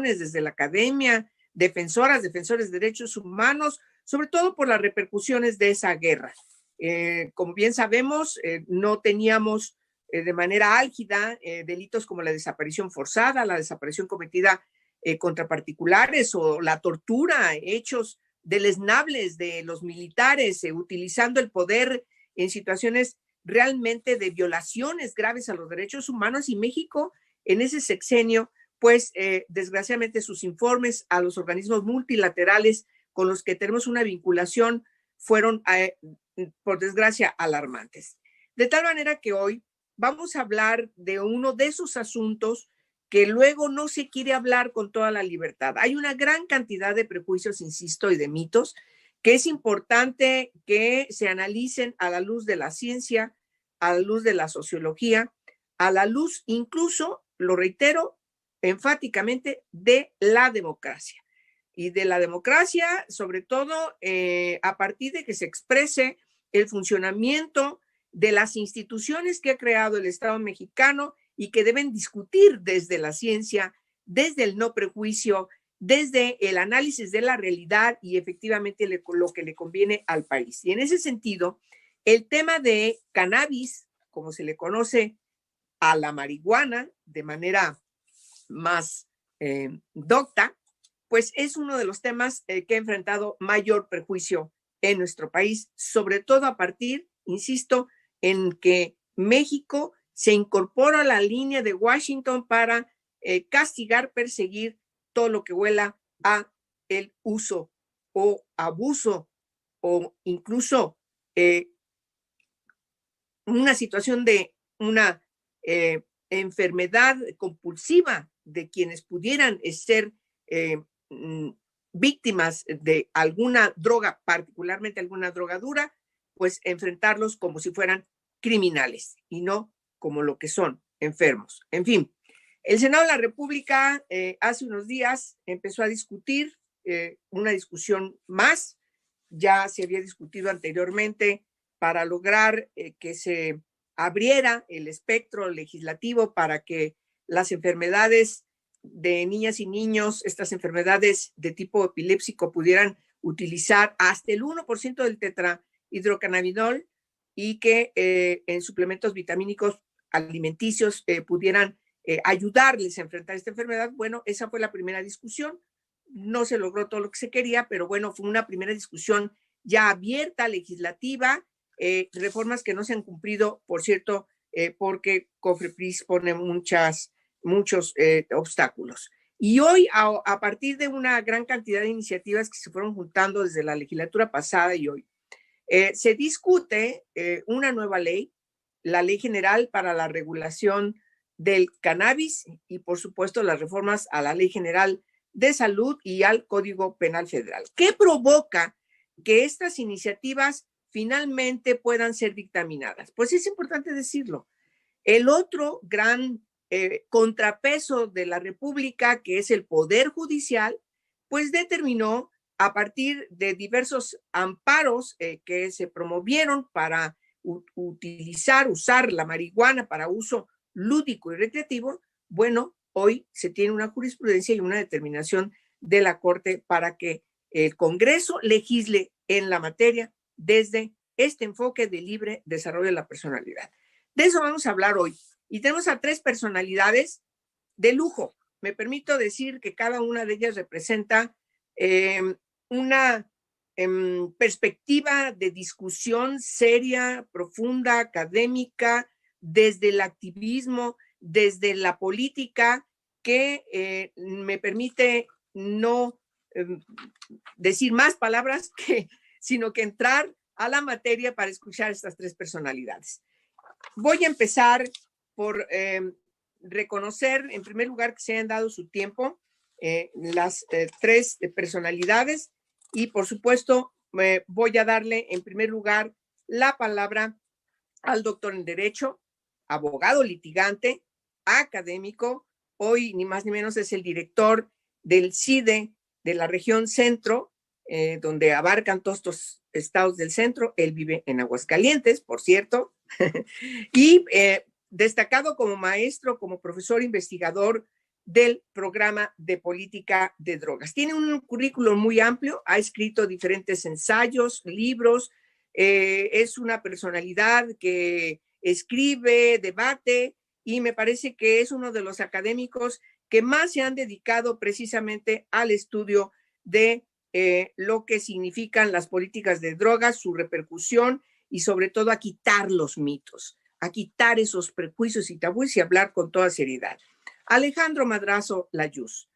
desde la academia, defensores de derechos humanos, sobre todo por las repercusiones de esa guerra. Como bien sabemos, no teníamos de manera álgida delitos como la desaparición forzada, la desaparición cometida contra particulares o la tortura, hechos deleznables de los militares utilizando el poder en situaciones realmente de violaciones graves a los derechos humanos, y México en ese sexenio, pues desgraciadamente sus informes a los organismos multilaterales con los que tenemos una vinculación fueron, por desgracia, alarmantes. De tal manera que hoy vamos a hablar de uno de esos asuntos que luego no se quiere hablar con toda la libertad. Hay una gran cantidad de prejuicios, insisto, y de mitos que es importante que se analicen a la luz de la ciencia, a la luz de la sociología, a la luz incluso, lo reitero enfáticamente, de la democracia. Y de la democracia, sobre todo, a partir de que se exprese el funcionamiento de las instituciones que ha creado el Estado mexicano y que deben discutir desde la ciencia, desde el no prejuicio, desde el análisis de la realidad y efectivamente lo que le conviene al país. Y en ese sentido, el tema de cannabis, como se le conoce a la marihuana de manera más docta, pues es uno de los temas que ha enfrentado mayor perjuicio en nuestro país, sobre todo a partir, insisto, en que México se incorpora a la línea de Washington para castigar, perseguir todo lo que huela a el uso o abuso o incluso una situación de una enfermedad compulsiva de quienes pudieran ser víctimas de alguna droga, particularmente alguna drogadura, pues enfrentarlos como si fueran criminales y no como lo que son, enfermos. En fin, el Senado de la República hace unos días empezó a discutir una discusión más. Ya se había discutido anteriormente para lograr que se abriera el espectro legislativo para que las enfermedades de niñas y niños, estas enfermedades de tipo epiléptico, pudieran utilizar hasta el 1% del tetrahidrocannabinol y que en suplementos vitamínicos alimenticios pudieran ayudarles a enfrentar esta enfermedad. Bueno, esa fue la primera discusión. No se logró todo lo que se quería, pero bueno, fue una primera discusión ya abierta, legislativa, reformas que no se han cumplido, por cierto, porque COFEPRIS pone muchos obstáculos. Y hoy, a partir de una gran cantidad de iniciativas que se fueron juntando desde la legislatura pasada y hoy, se discute una nueva ley, la Ley General para la Regulación del Cannabis y, por supuesto, las reformas a la Ley General de Salud y al Código Penal Federal. ¿Qué provoca que estas iniciativas finalmente puedan ser dictaminadas? Pues es importante decirlo. El otro gran contrapeso de la República, que es el Poder Judicial, pues determinó a partir de diversos amparos que se promovieron para usar la marihuana para uso lúdico y recreativo. Bueno, hoy se tiene una jurisprudencia y una determinación de la Corte para que el Congreso legisle en la materia desde este enfoque de libre desarrollo de la personalidad. De eso vamos a hablar hoy. Y tenemos a 3 personalidades de lujo. Me permito decir que cada una de ellas representa una perspectiva de discusión seria, profunda, académica, desde el activismo, desde la política, que me permite no decir más palabras, sino que entrar a la materia para escuchar estas 3 personalidades. Voy a empezar por reconocer, en primer lugar, que se hayan dado su tiempo las 3 personalidades y, por supuesto, voy a darle, en primer lugar, la palabra al doctor en Derecho, abogado litigante, académico. Hoy, ni más ni menos, es el director del CIDE de la región centro, donde abarcan todos estos estados del centro. Él vive en Aguascalientes, por cierto, y destacado como maestro, como profesor investigador del programa de política de drogas. Tiene un currículum muy amplio, ha escrito diferentes ensayos, libros, es una personalidad que escribe, debate, y me parece que es uno de los académicos que más se han dedicado precisamente al estudio de lo que significan las políticas de drogas, su repercusión y sobre todo a quitar los mitos, a quitar esos prejuicios y tabúes y hablar con toda seriedad. Alejandro Madrazo Layuz.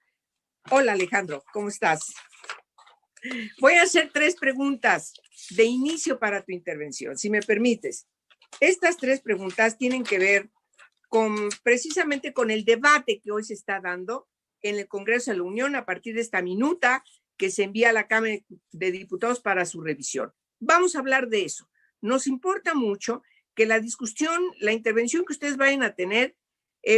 Hola Alejandro, ¿cómo estás? Voy a hacer 3 preguntas de inicio para tu intervención, si me permites. Estas 3 preguntas tienen que ver precisamente con el debate que hoy se está dando en el Congreso de la Unión a partir de esta minuta que se envía a la Cámara de Diputados para su revisión. Vamos a hablar de eso. Nos importa mucho que la discusión, la intervención que ustedes vayan a tener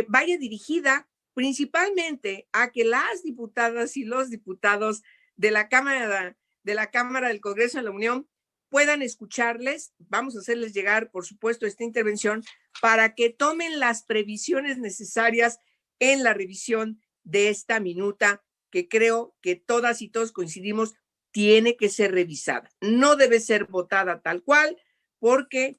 vaya dirigida principalmente a que las diputadas y los diputados de la Cámara del Congreso de la Unión puedan escucharles. Vamos a hacerles llegar, por supuesto, esta intervención para que tomen las previsiones necesarias en la revisión de esta minuta, que creo que todas y todos coincidimos tiene que ser revisada. No debe ser votada tal cual, porque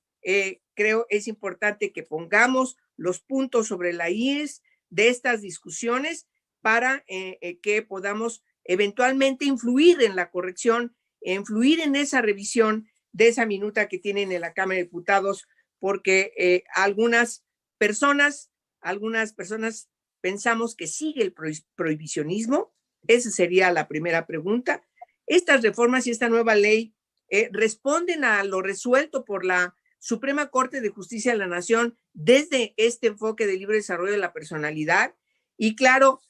creo es importante que pongamos los puntos sobre la IES de estas discusiones para que podamos eventualmente influir en la corrección, influir en esa revisión de esa minuta que tienen en la Cámara de Diputados, porque algunas personas pensamos que sigue el prohibicionismo. Esa sería la primera pregunta. Estas reformas y esta nueva ley responden a lo resuelto por la Suprema Corte de Justicia de la Nación desde este enfoque de libre desarrollo de la personalidad. Y claro,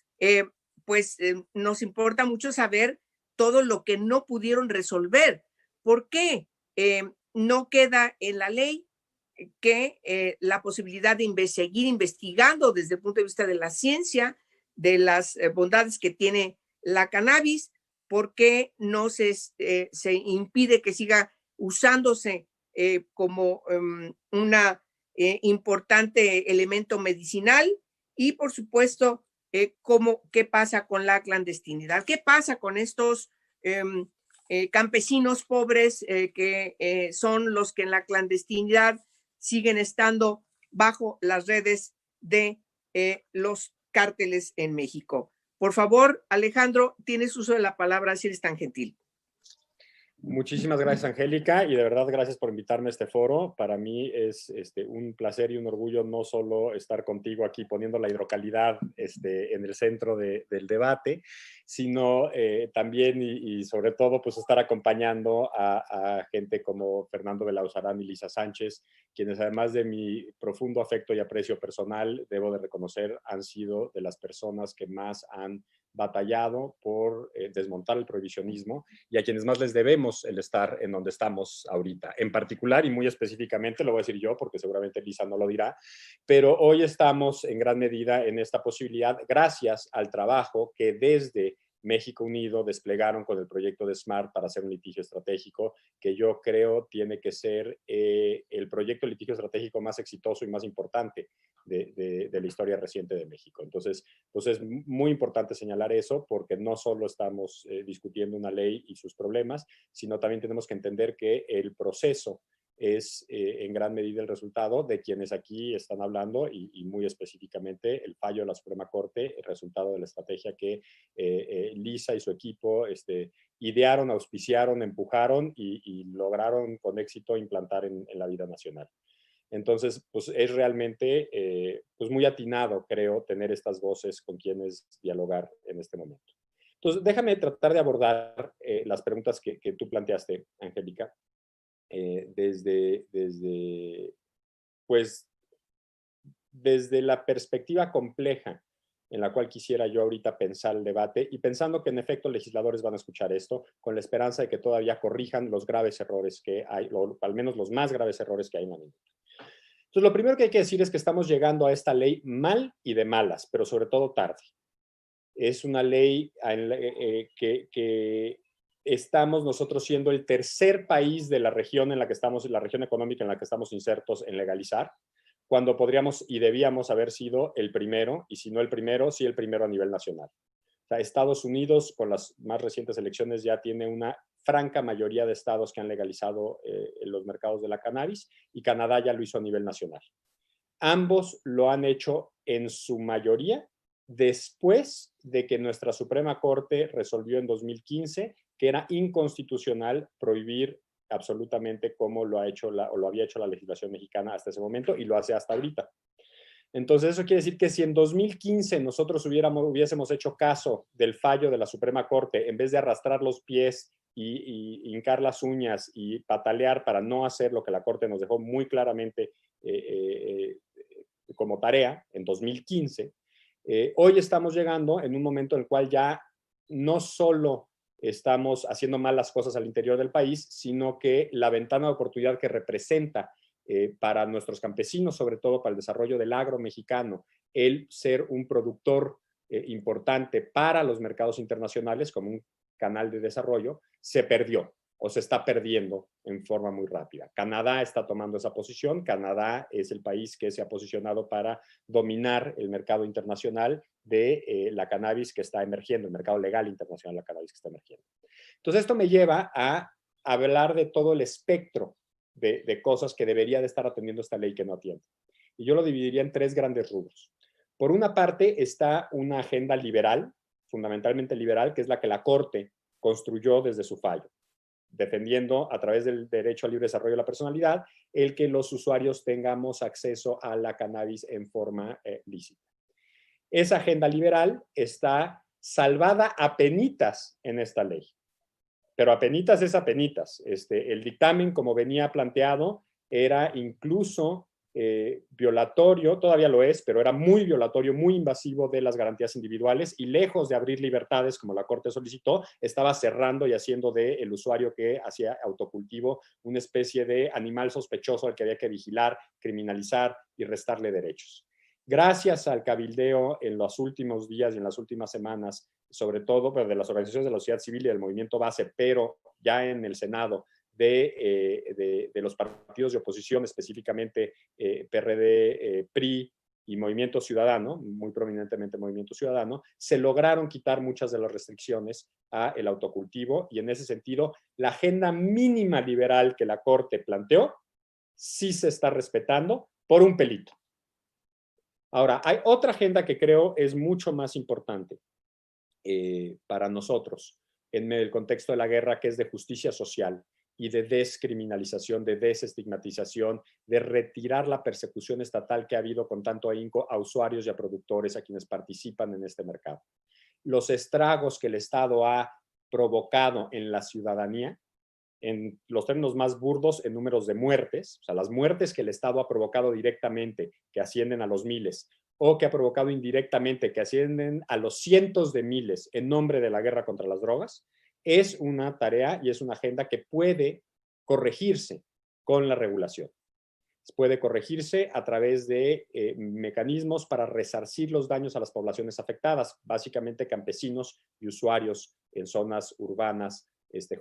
nos importa mucho saber todo lo que no pudieron resolver. ¿Por qué no queda en la ley que la posibilidad de seguir investigando desde el punto de vista de la ciencia, de las bondades que tiene la cannabis? ¿Por qué no se impide que siga usándose como un importante elemento medicinal? Y por supuesto, ¿qué pasa con la clandestinidad? ¿Qué pasa con estos campesinos pobres que son los que en la clandestinidad siguen estando bajo las redes de los cárteles en México? Por favor, Alejandro, tienes uso de la palabra si eres tan gentil. Muchísimas gracias, Angélica, y de verdad gracias por invitarme a este foro. Para mí es un placer y un orgullo no solo estar contigo aquí poniendo la hidrocalidad en el centro del debate, sino también y sobre todo pues estar acompañando a gente como Fernando Belauzarán y Lisa Sánchez, quienes además de mi profundo afecto y aprecio personal, debo de reconocer, han sido de las personas que más han batallado por desmontar el prohibicionismo y a quienes más les debemos el estar en donde estamos ahorita. En particular y muy específicamente, lo voy a decir yo porque seguramente Lisa no lo dirá, pero hoy estamos en gran medida en esta posibilidad gracias al trabajo que desde México Unido desplegaron con el proyecto de SMART para hacer un litigio estratégico que yo creo tiene que ser el proyecto de litigio estratégico más exitoso y más importante de la historia reciente de México. Entonces, pues es muy importante señalar eso porque no solo estamos discutiendo una ley y sus problemas, sino también tenemos que entender que el proceso es en gran medida el resultado de quienes aquí están hablando y muy específicamente el fallo de la Suprema Corte, el resultado de la estrategia que Lisa y su equipo idearon, auspiciaron, empujaron y lograron con éxito implantar en la vida nacional. Entonces, pues es realmente pues muy atinado, creo, tener estas voces con quienes dialogar en este momento. Entonces, déjame tratar de abordar las preguntas que tú planteaste, Angélica, desde la perspectiva compleja en la cual quisiera yo ahorita pensar el debate y pensando que en efecto legisladores van a escuchar esto con la esperanza de que todavía corrijan los graves errores que hay, o al menos los más graves errores que hay en la minuta. Entonces, lo primero que hay que decir es que estamos llegando a esta ley mal y de malas, pero sobre todo tarde. Es una ley que estamos nosotros siendo el tercer país de la región en la que estamos, la región económica en la que estamos insertos en legalizar, cuando podríamos y debíamos haber sido el primero, y si no el primero, sí el primero a nivel nacional. O sea, Estados Unidos, con las más recientes elecciones, ya tiene una franca mayoría de estados que han legalizado los mercados de la cannabis, y Canadá ya lo hizo a nivel nacional. Ambos lo han hecho en su mayoría después de que nuestra Suprema Corte resolvió en 2015 que era inconstitucional prohibir absolutamente como lo ha hecho o lo había hecho la legislación mexicana hasta ese momento, y lo hace hasta ahorita. Entonces, eso quiere decir que si en 2015 nosotros hubiésemos hecho caso del fallo de la Suprema Corte, en vez de arrastrar los pies y hincar las uñas y patalear para no hacer lo que la Corte nos dejó muy claramente como tarea en 2015, hoy estamos llegando en un momento en el cual ya no solo estamos haciendo mal las cosas al interior del país, sino que la ventana de oportunidad que representa para nuestros campesinos, sobre todo para el desarrollo del agro mexicano, el ser un productor importante para los mercados internacionales como un canal de desarrollo, se perdió o se está perdiendo en forma muy rápida. Canadá está tomando esa posición. Canadá es el país que se ha posicionado para dominar el mercado internacional de la cannabis que está emergiendo, el mercado legal internacional de la cannabis que está emergiendo. Entonces, esto me lleva a hablar de todo el espectro de cosas que debería de estar atendiendo esta ley que no atiende. Y yo lo dividiría en tres grandes rubros. Por una parte está una agenda liberal, fundamentalmente liberal, que es la que la Corte construyó desde su fallo, defendiendo a través del derecho al libre desarrollo de la personalidad el que los usuarios tengamos acceso a la cannabis en forma lícita. Esa agenda liberal está salvada apenitas en esta ley, pero apenitas es apenitas. El dictamen, como venía planteado, era incluso violatorio, todavía lo es, pero era muy violatorio, muy invasivo de las garantías individuales, y lejos de abrir libertades como la Corte solicitó, estaba cerrando y haciendo del usuario que hacía autocultivo una especie de animal sospechoso al que había que vigilar, criminalizar y restarle derechos. Gracias al cabildeo en los últimos días y en las últimas semanas, sobre todo pues, de las organizaciones de la sociedad civil y del movimiento base, pero ya en el Senado, de los partidos de oposición, específicamente PRD, PRI y Movimiento Ciudadano, muy prominentemente Movimiento Ciudadano, se lograron quitar muchas de las restricciones al autocultivo, y en ese sentido la agenda mínima liberal que la Corte planteó sí se está respetando por un pelito. Ahora, hay otra agenda que creo es mucho más importante para nosotros en el contexto de la guerra, que es de justicia social y de descriminalización, de desestigmatización, de retirar la persecución estatal que ha habido con tanto ahínco a usuarios y a productores, a quienes participan en este mercado. Los estragos que el Estado ha provocado en la ciudadanía, en los términos más burdos, en números de muertes, o sea, las muertes que el Estado ha provocado directamente, que ascienden a los miles, o que ha provocado indirectamente, que ascienden a los cientos de miles en nombre de la guerra contra las drogas, es una tarea y es una agenda que puede corregirse con la regulación. Puede corregirse a través de mecanismos para resarcir los daños a las poblaciones afectadas, básicamente campesinos y usuarios en zonas urbanas,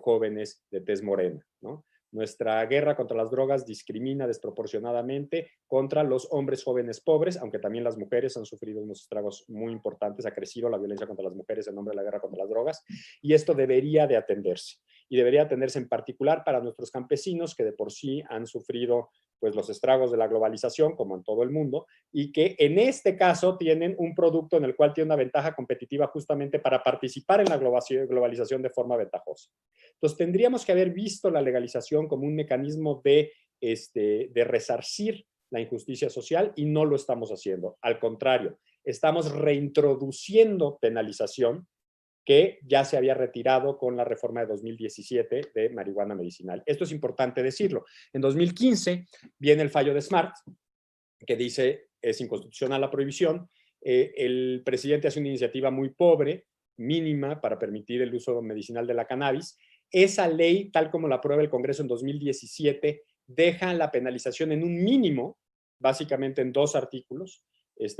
jóvenes de tez morena, ¿no? Nuestra guerra contra las drogas discrimina desproporcionadamente contra los hombres jóvenes pobres, aunque también las mujeres han sufrido unos estragos muy importantes. Ha crecido la violencia contra las mujeres en nombre de la guerra contra las drogas, y esto debería de atenderse. Y debería atenderse en particular para nuestros campesinos, que de por sí han sufrido pues, los estragos de la globalización, como en todo el mundo, y que en este caso tienen un producto en el cual tiene una ventaja competitiva justamente para participar en la globalización de forma ventajosa. Entonces, tendríamos que haber visto la legalización como un mecanismo de resarcir la injusticia social, y no lo estamos haciendo. Al contrario, estamos reintroduciendo penalización que ya se había retirado con la reforma de 2017 de marihuana medicinal. Esto es importante decirlo. En 2015 viene el fallo de Smart, que dice es inconstitucional la prohibición. El presidente hace una iniciativa muy pobre, mínima, para permitir el uso medicinal de la cannabis. Esa ley, tal como la aprueba el Congreso en 2017, deja la penalización en un mínimo, básicamente en 2 artículos,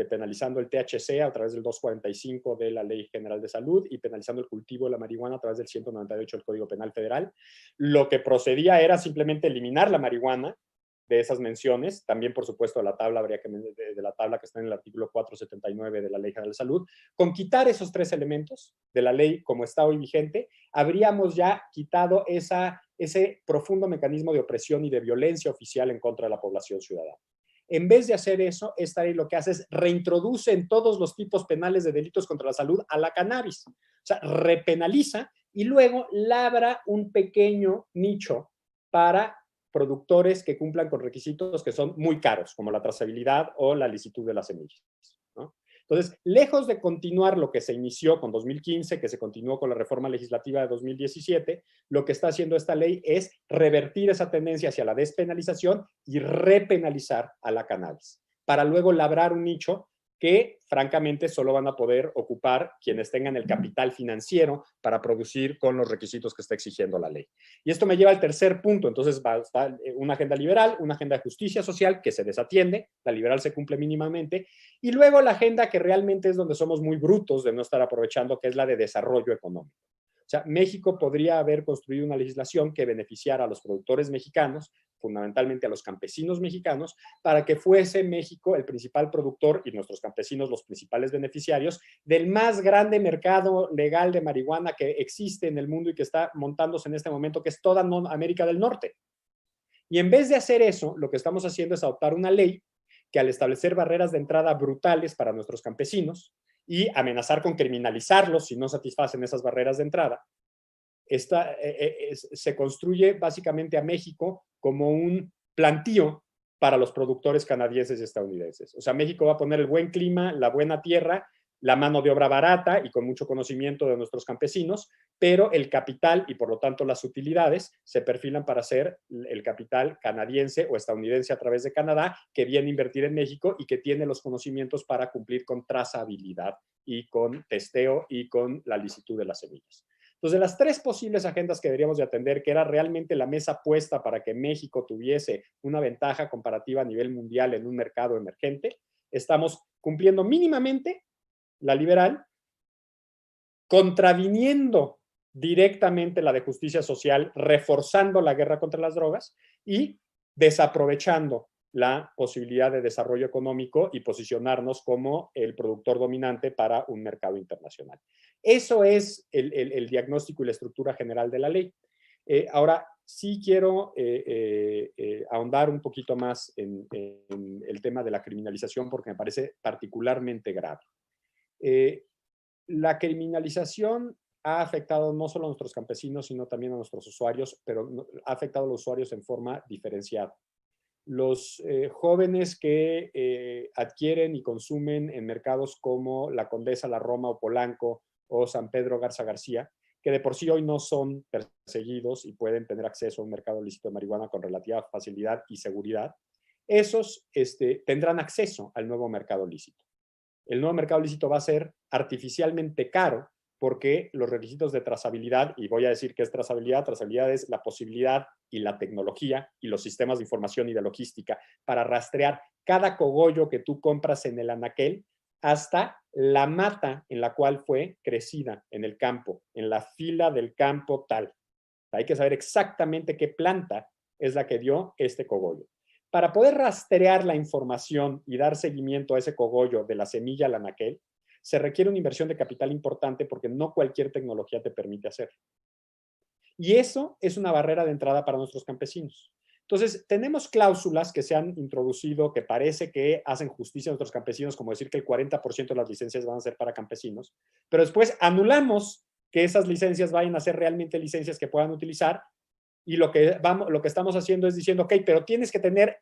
penalizando el THC a través del 245 de la Ley General de Salud y penalizando el cultivo de la marihuana a través del 198 del Código Penal Federal. Lo que procedía era simplemente eliminar la marihuana de esas menciones, también por supuesto de la tabla, de la tabla que está en el artículo 479 de la Ley General de Salud. Con quitar esos 3 elementos de la ley como está hoy vigente, habríamos ya quitado ese profundo mecanismo de opresión y de violencia oficial en contra de la población ciudadana. En vez de hacer eso, esta ley lo que hace es reintroduce en todos los tipos penales de delitos contra la salud a la cannabis. O sea, repenaliza y luego labra un pequeño nicho para productores que cumplan con requisitos que son muy caros, como la trazabilidad o la licitud de las semillas, ¿no? Entonces, lejos de continuar lo que se inició con 2015, que se continuó con la reforma legislativa de 2017, lo que está haciendo esta ley es revertir esa tendencia hacia la despenalización y repenalizar a la cannabis, para luego labrar un nicho que francamente solo van a poder ocupar quienes tengan el capital financiero para producir con los requisitos que está exigiendo la ley. Y esto me lleva al tercer punto. Entonces va a estar una agenda liberal, una agenda de justicia social que se desatiende, la liberal se cumple mínimamente, y luego la agenda que realmente es donde somos muy brutos de no estar aprovechando, que es la de desarrollo económico. O sea, México podría haber construido una legislación que beneficiara a los productores mexicanos, fundamentalmente a los campesinos mexicanos, para que fuese México el principal productor y nuestros campesinos los principales beneficiarios del más grande mercado legal de marihuana que existe en el mundo y que está montándose en este momento, que es toda América del Norte. Y en vez de hacer eso, lo que estamos haciendo es adoptar una ley que, al establecer barreras de entrada brutales para nuestros campesinos y amenazar con criminalizarlos si no satisfacen esas barreras de entrada, se construye básicamente a México como un plantío para los productores canadienses y estadounidenses. O sea, México va a poner el buen clima, la buena tierra, la mano de obra barata y con mucho conocimiento de nuestros campesinos, pero el capital y por lo tanto las utilidades se perfilan para ser el capital canadiense o estadounidense a través de Canadá, que viene a invertir en México y que tiene los conocimientos para cumplir con trazabilidad y con testeo y con la licitud de las semillas. Entonces, de las 3 posibles agendas que deberíamos de atender, que era realmente la mesa puesta para que México tuviese una ventaja comparativa a nivel mundial en un mercado emergente, estamos cumpliendo mínimamente la liberal, contraviniendo directamente la de justicia social, reforzando la guerra contra las drogas y desaprovechando la posibilidad de desarrollo económico y posicionarnos como el productor dominante para un mercado internacional. Eso es el diagnóstico y la estructura general de la ley. Ahora, sí quiero ahondar un poquito más en el tema de la criminalización porque me parece particularmente grave. La criminalización ha afectado no solo a nuestros campesinos, sino también a nuestros usuarios, pero ha afectado a los usuarios en forma diferenciada. Los jóvenes que adquieren y consumen en mercados como La Condesa, La Roma o Polanco o San Pedro Garza García, que de por sí hoy no son perseguidos y pueden tener acceso a un mercado lícito de marihuana con relativa facilidad y seguridad, esos tendrán acceso al nuevo mercado lícito. El nuevo mercado lícito va a ser artificialmente caro porque los requisitos de trazabilidad, y voy a decir qué es trazabilidad es la posibilidad y la tecnología y los sistemas de información y de logística para rastrear cada cogollo que tú compras en el anaquel hasta la mata en la cual fue crecida en el campo, en la fila del campo tal. Hay que saber exactamente qué planta es la que dio este cogollo. Para poder rastrear la información y dar seguimiento a ese cogollo de la semilla al anaquel, se requiere una inversión de capital importante porque no cualquier tecnología te permite hacerlo. Y eso es una barrera de entrada para nuestros campesinos. Entonces, tenemos cláusulas que se han introducido que parece que hacen justicia a nuestros campesinos, como decir que el 40% de las licencias van a ser para campesinos, pero después anulamos que esas licencias vayan a ser realmente licencias que puedan utilizar y lo que estamos haciendo es diciendo, ok, pero tienes que tener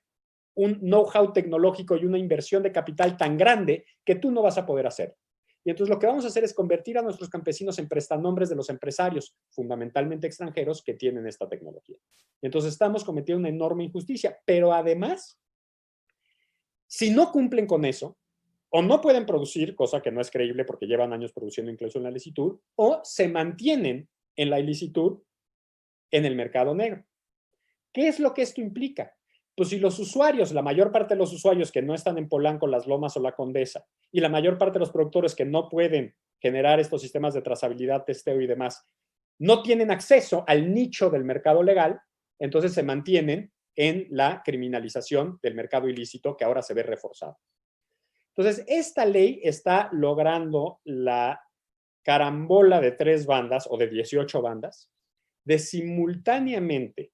un know-how tecnológico y una inversión de capital tan grande que tú no vas a poder hacer. Y entonces lo que vamos a hacer es convertir a nuestros campesinos en prestanombres de los empresarios, fundamentalmente extranjeros, que tienen esta tecnología. Y entonces estamos cometiendo una enorme injusticia, pero además, si no cumplen con eso, o no pueden producir, cosa que no es creíble porque llevan años produciendo incluso en la ilicitud, o se mantienen en la ilicitud en el mercado negro. ¿Qué es lo que esto implica? Pues si los usuarios, la mayor parte de los usuarios que no están en Polanco, Las Lomas o La Condesa, y la mayor parte de los productores que no pueden generar estos sistemas de trazabilidad, testeo y demás, no tienen acceso al nicho del mercado legal, entonces se mantienen en la criminalización del mercado ilícito que ahora se ve reforzado. Entonces, esta ley está logrando la carambola de 3 bandas o de 18 bandas de simultáneamente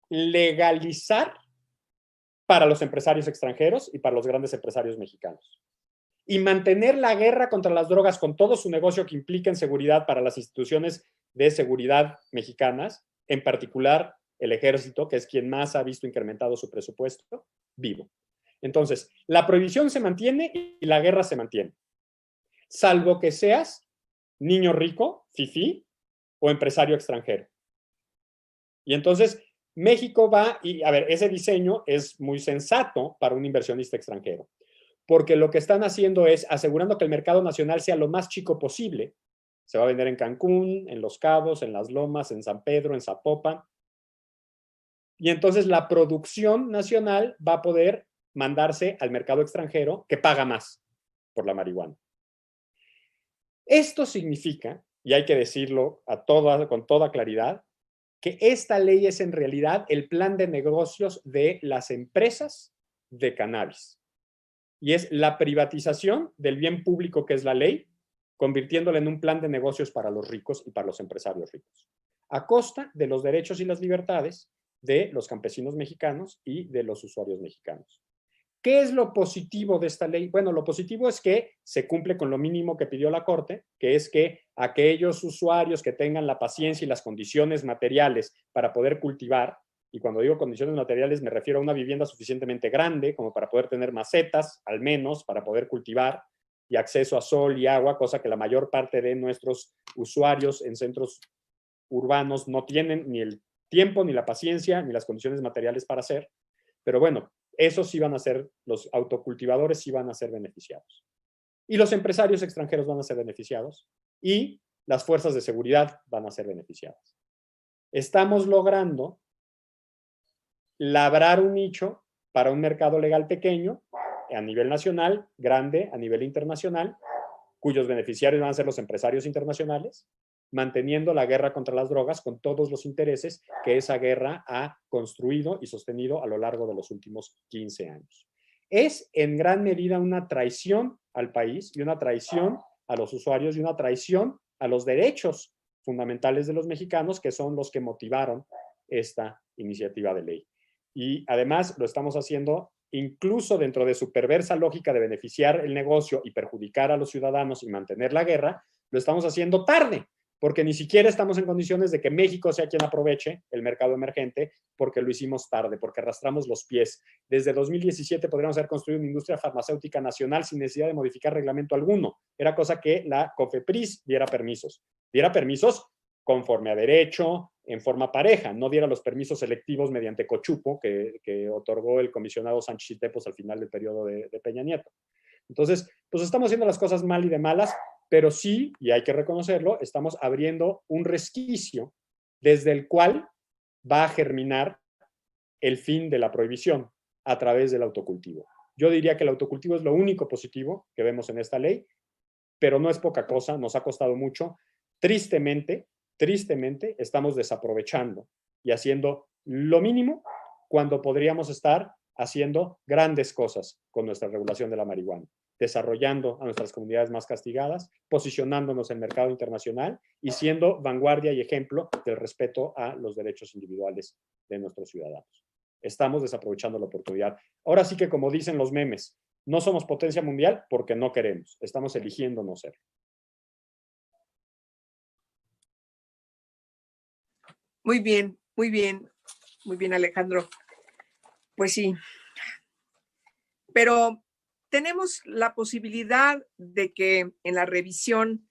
legalizar para los empresarios extranjeros y para los grandes empresarios mexicanos y mantener la guerra contra las drogas con todo su negocio que implica en seguridad para las instituciones de seguridad mexicanas, en particular el ejército, que es quien más ha visto incrementado su presupuesto, vivo. Entonces, la prohibición se mantiene y la guerra se mantiene, salvo que seas niño rico, fifí, o empresario extranjero. Y entonces México va, y a ver, ese diseño es muy sensato para un inversionista extranjero, porque lo que están haciendo es asegurando que el mercado nacional sea lo más chico posible. Se va a vender en Cancún, en Los Cabos, en Las Lomas, en San Pedro, en Zapopan. Y entonces la producción nacional va a poder mandarse al mercado extranjero que paga más por la marihuana. Esto significa, y hay que decirlo con toda claridad, que esta ley es en realidad el plan de negocios de las empresas de cannabis. Y es la privatización del bien público que es la ley, convirtiéndola en un plan de negocios para los ricos y para los empresarios ricos, a costa de los derechos y las libertades de los campesinos mexicanos y de los usuarios mexicanos. ¿Qué es lo positivo de esta ley? Bueno, lo positivo es que se cumple con lo mínimo que pidió la Corte, que es que aquellos usuarios que tengan la paciencia y las condiciones materiales para poder cultivar, y cuando digo condiciones materiales me refiero a una vivienda suficientemente grande como para poder tener macetas, al menos, para poder cultivar, y acceso a sol y agua, cosa que la mayor parte de nuestros usuarios en centros urbanos no tienen ni el tiempo, ni la paciencia, ni las condiciones materiales para hacer. Pero bueno, esos sí van a ser, los autocultivadores sí van a ser beneficiados. Y los empresarios extranjeros van a ser beneficiados y las fuerzas de seguridad van a ser beneficiadas. Estamos logrando labrar un nicho para un mercado legal pequeño a nivel nacional, grande a nivel internacional, cuyos beneficiarios van a ser los empresarios internacionales, manteniendo la guerra contra las drogas con todos los intereses que esa guerra ha construido y sostenido a lo largo de los últimos 15 años. Es en gran medida una traición al país y una traición a los usuarios y una traición a los derechos fundamentales de los mexicanos, que son los que motivaron esta iniciativa de ley. Y además lo estamos haciendo incluso dentro de su perversa lógica de beneficiar el negocio y perjudicar a los ciudadanos y mantener la guerra, lo estamos haciendo tarde, porque ni siquiera estamos en condiciones de que México sea quien aproveche el mercado emergente, porque lo hicimos tarde, porque arrastramos los pies. Desde 2017 podríamos haber construido una industria farmacéutica nacional sin necesidad de modificar reglamento alguno. Era cosa que la COFEPRIS diera permisos conforme a derecho, en forma pareja, no diera los permisos selectivos mediante cochupo que otorgó el comisionado Sánchez y Tepos al final del periodo de Peña Nieto. Entonces, pues estamos haciendo las cosas mal y de malas, pero sí, y hay que reconocerlo, estamos abriendo un resquicio desde el cual va a germinar el fin de la prohibición a través del autocultivo. Yo diría que el autocultivo es lo único positivo que vemos en esta ley, pero no es poca cosa, nos ha costado mucho. Tristemente, estamos desaprovechando y haciendo lo mínimo cuando podríamos estar haciendo grandes cosas con nuestra regulación de la marihuana, desarrollando a nuestras comunidades más castigadas, posicionándonos en el mercado internacional y siendo vanguardia y ejemplo del respeto a los derechos individuales de nuestros ciudadanos. Estamos desaprovechando la oportunidad. Ahora sí que, como dicen los memes, no somos potencia mundial porque no queremos, estamos eligiendo no ser. Muy bien, muy bien, muy bien, Alejandro. Pues sí, pero tenemos la posibilidad de que en la revisión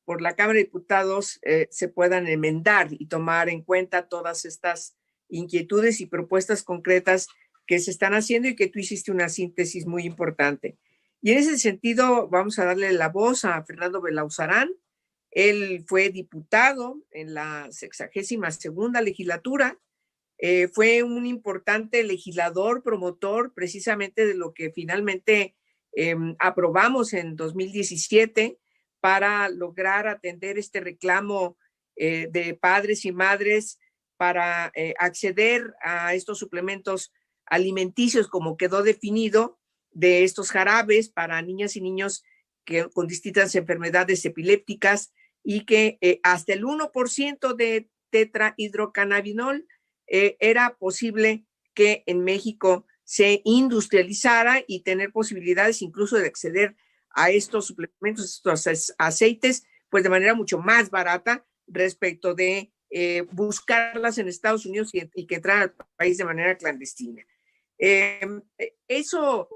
por la Cámara de Diputados se puedan enmendar y tomar en cuenta todas estas inquietudes y propuestas concretas que se están haciendo y que tú hiciste una síntesis muy importante. Y en ese sentido vamos a darle la voz a Fernando Belauzarán. Él fue diputado en la 62ª legislatura, fue un importante legislador, promotor precisamente de lo que finalmente aprobamos en 2017 para lograr atender este reclamo de padres y madres para acceder a estos suplementos alimenticios, como quedó definido, de estos jarabes para niñas y niños con distintas enfermedades epilépticas, y que hasta el 1% de tetrahidrocannabinol era posible que en México se industrializara y tener posibilidades incluso de acceder a estos suplementos, estos aceites, pues de manera mucho más barata respecto de buscarlas en Estados Unidos y que entraran al país de manera clandestina. Eso,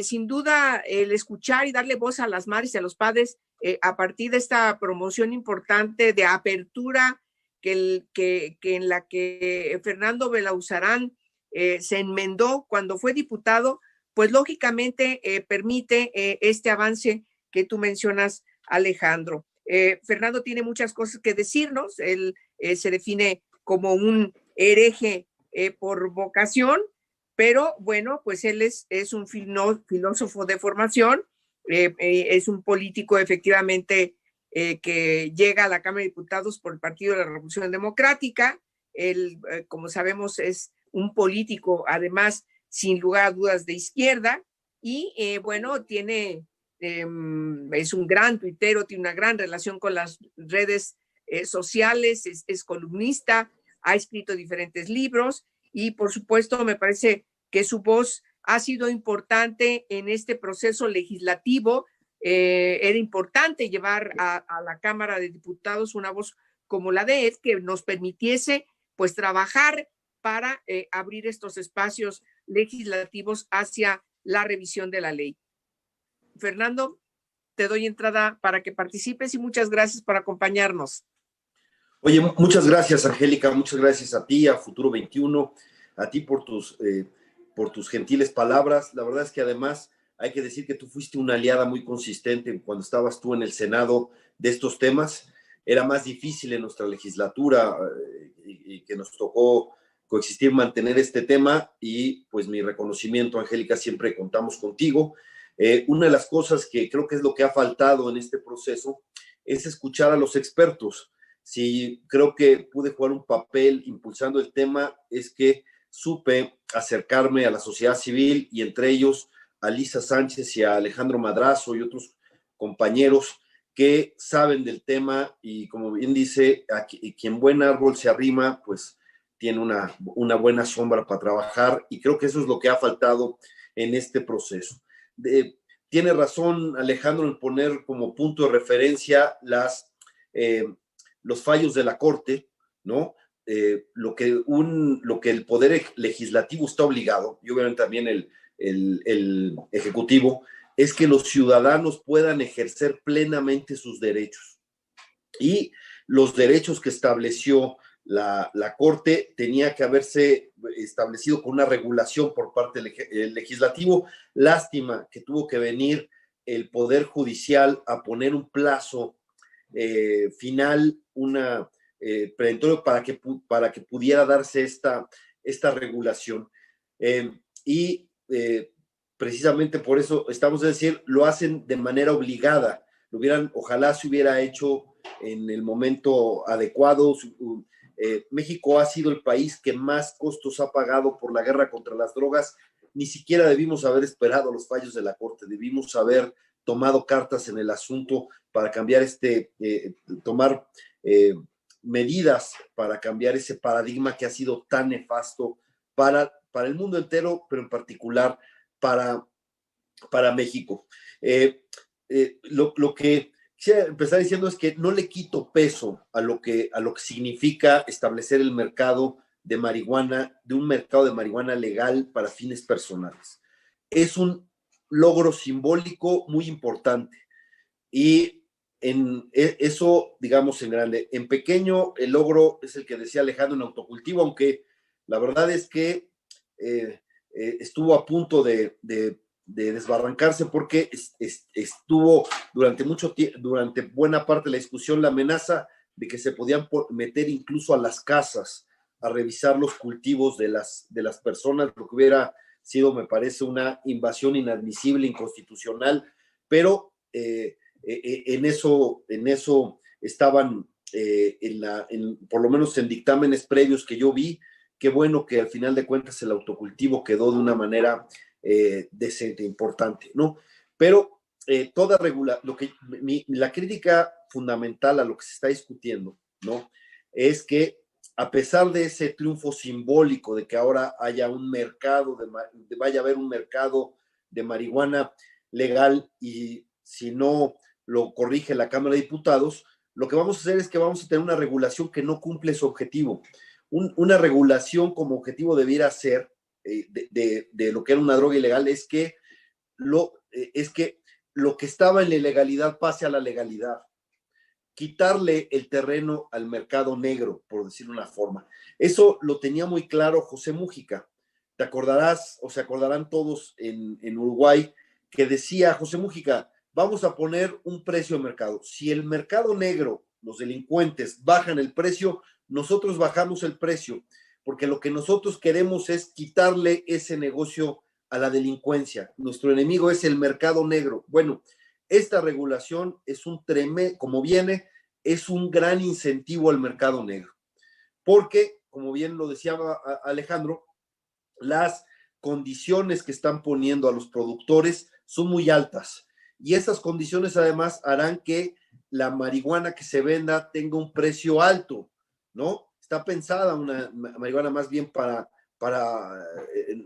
sin duda, el escuchar y darle voz a las madres y a los padres a partir de esta promoción importante de apertura que en la que Fernando Belauzarán se enmendó cuando fue diputado, pues lógicamente permite este avance que tú mencionas, Alejandro. Fernando tiene muchas cosas que decirnos. Él se define como un hereje por vocación, pero bueno, pues él es un filósofo de formación, es un político efectivamente que llega a la Cámara de Diputados por el Partido de la Revolución Democrática. Él, como sabemos, es un político, además, sin lugar a dudas, de izquierda, y bueno, es un gran tuitero, tiene una gran relación con las redes sociales, es columnista, ha escrito diferentes libros, y por supuesto me parece que su voz ha sido importante en este proceso legislativo. Era importante llevar a la Cámara de Diputados una voz como la de él, que nos permitiese pues trabajar para abrir estos espacios legislativos hacia la revisión de la ley. Fernando, te doy entrada para que participes y muchas gracias por acompañarnos. Oye, muchas gracias, Angélica, muchas gracias a ti, a Futuro 21, a ti por tus gentiles palabras. La verdad es que además hay que decir que tú fuiste una aliada muy consistente cuando estabas tú en el Senado de estos temas. Era más difícil en nuestra legislatura y que nos tocó coexistir, mantener este tema, y pues mi reconocimiento, Angélica, siempre contamos contigo. Una de las cosas que creo que es lo que ha faltado en este proceso es escuchar a los expertos. Si creo que pude jugar un papel impulsando el tema, es que supe acercarme a la sociedad civil, y entre ellos a Lisa Sánchez y a Alejandro Madrazo y otros compañeros que saben del tema, y como bien dice, quien buen árbol se arrima, pues tiene una buena sombra para trabajar, y creo que eso es lo que ha faltado en este proceso. Tiene razón Alejandro en poner como punto de referencia los fallos de la Corte, ¿no? Lo que el Poder Legislativo está obligado, y obviamente también el Ejecutivo, es que los ciudadanos puedan ejercer plenamente sus derechos. Y los derechos que estableció la Corte tenía que haberse establecido con una regulación por parte del Legislativo. Lástima que tuvo que venir el Poder Judicial a poner un plazo final, preventorio para que pudiera darse esta regulación. Precisamente por eso estamos a decir, lo hacen de manera obligada. Ojalá se hubiera hecho en el momento adecuado. México ha sido el país que más costos ha pagado por la guerra contra las drogas. Ni siquiera debimos haber esperado los fallos de la Corte, debimos haber tomado cartas en el asunto para cambiar tomar medidas para cambiar ese paradigma que ha sido tan nefasto para el mundo entero, pero en particular para México. Lo que quisiera empezar diciendo es que no le quito peso a lo que significa establecer el mercado de marihuana, de un mercado de marihuana legal para fines personales. Es un logro simbólico muy importante, y eso, digamos, en grande. En pequeño, el logro es el que decía Alejandro en autocultivo, aunque la verdad es que estuvo a punto de desbarrancarse, porque estuvo durante buena parte de la discusión la amenaza de que se podían meter incluso a las casas a revisar los cultivos de las personas, lo que hubiera sido, me parece, una invasión inadmisible, inconstitucional, pero en eso estaban por lo menos en dictámenes previos que yo vi. Qué bueno que al final de cuentas el autocultivo quedó de una manera decente, importante, ¿no? Pero toda la crítica fundamental a lo que se está discutiendo, ¿no? Es que a pesar de ese triunfo simbólico de que ahora haya un mercado, vaya a haber un mercado de marihuana legal, y si no lo corrige la Cámara de Diputados, lo que vamos a hacer es que vamos a tener una regulación que no cumple su objetivo. Una regulación como objetivo debiera ser de lo que era una droga ilegal es que lo que estaba en la ilegalidad pase a la legalidad. Quitarle el terreno al mercado negro, por decirlo de una forma. Eso lo tenía muy claro José Mújica. Te acordarás, o se acordarán todos en Uruguay, que decía José Mújica, vamos a poner un precio de mercado. Si el mercado negro, los delincuentes, bajan el precio, nosotros bajamos el precio, porque lo que nosotros queremos es quitarle ese negocio a la delincuencia. Nuestro enemigo es el mercado negro. Bueno, esta regulación es como viene, es un gran incentivo al mercado negro, porque, como bien lo decía Alejandro, las condiciones que están poniendo a los productores son muy altas, y esas condiciones además harán que la marihuana que se venda tenga un precio alto, ¿no? Está pensada una marihuana más bien para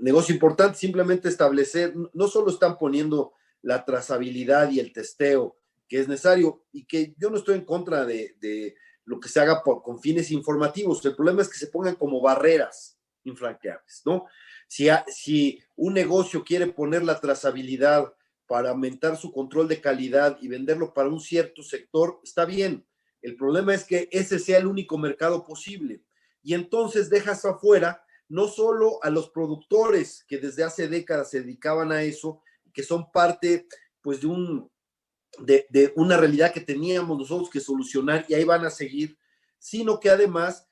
negocio importante, simplemente establecer, no solo están poniendo la trazabilidad y el testeo que es necesario, y que yo no estoy en contra de lo que se haga con fines informativos. El problema es que se pongan como barreras infranqueables, ¿no? Si un negocio quiere poner la trazabilidad para aumentar su control de calidad y venderlo para un cierto sector, está bien. El problema es que ese sea el único mercado posible. Y entonces dejas afuera no solo a los productores que desde hace décadas se dedicaban a eso, que son parte pues de una realidad que teníamos nosotros que solucionar, y ahí van a seguir, sino que además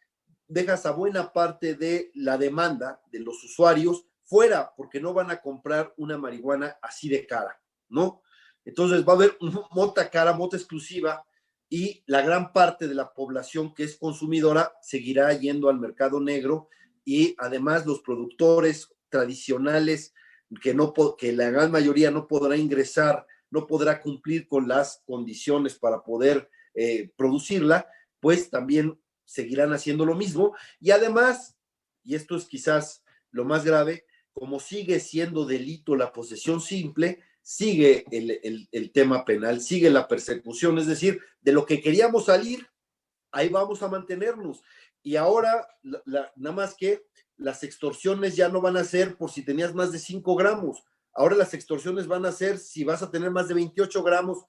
dejas a buena parte de la demanda de los usuarios fuera, porque no van a comprar una marihuana así de cara, ¿no? Entonces va a haber mota cara, mota exclusiva, y la gran parte de la población que es consumidora seguirá yendo al mercado negro, y además los productores tradicionales que la gran mayoría no podrá ingresar, no podrá cumplir con las condiciones para poder producirla, pues también seguirán haciendo lo mismo. Y además, y esto es quizás lo más grave, como sigue siendo delito la posesión simple, sigue el tema penal, sigue la persecución, es decir, de lo que queríamos salir, ahí vamos a mantenernos. Y ahora, nada más que las extorsiones ya no van a ser por si tenías más de 5 gramos. Ahora las extorsiones van a ser si vas a tener más de 28 gramos,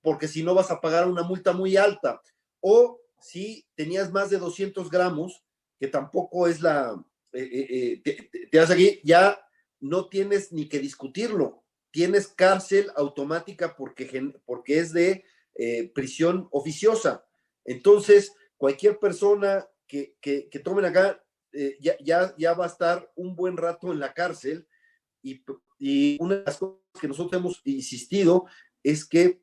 porque si no vas a pagar una multa muy alta. O si tenías más de 200 gramos, que tampoco es te das aquí, ya no tienes ni que discutirlo. Tienes cárcel automática porque es de prisión oficiosa. Entonces, cualquier persona que tomen acá ya va a estar un buen rato en la cárcel, y una de las cosas que nosotros hemos insistido es que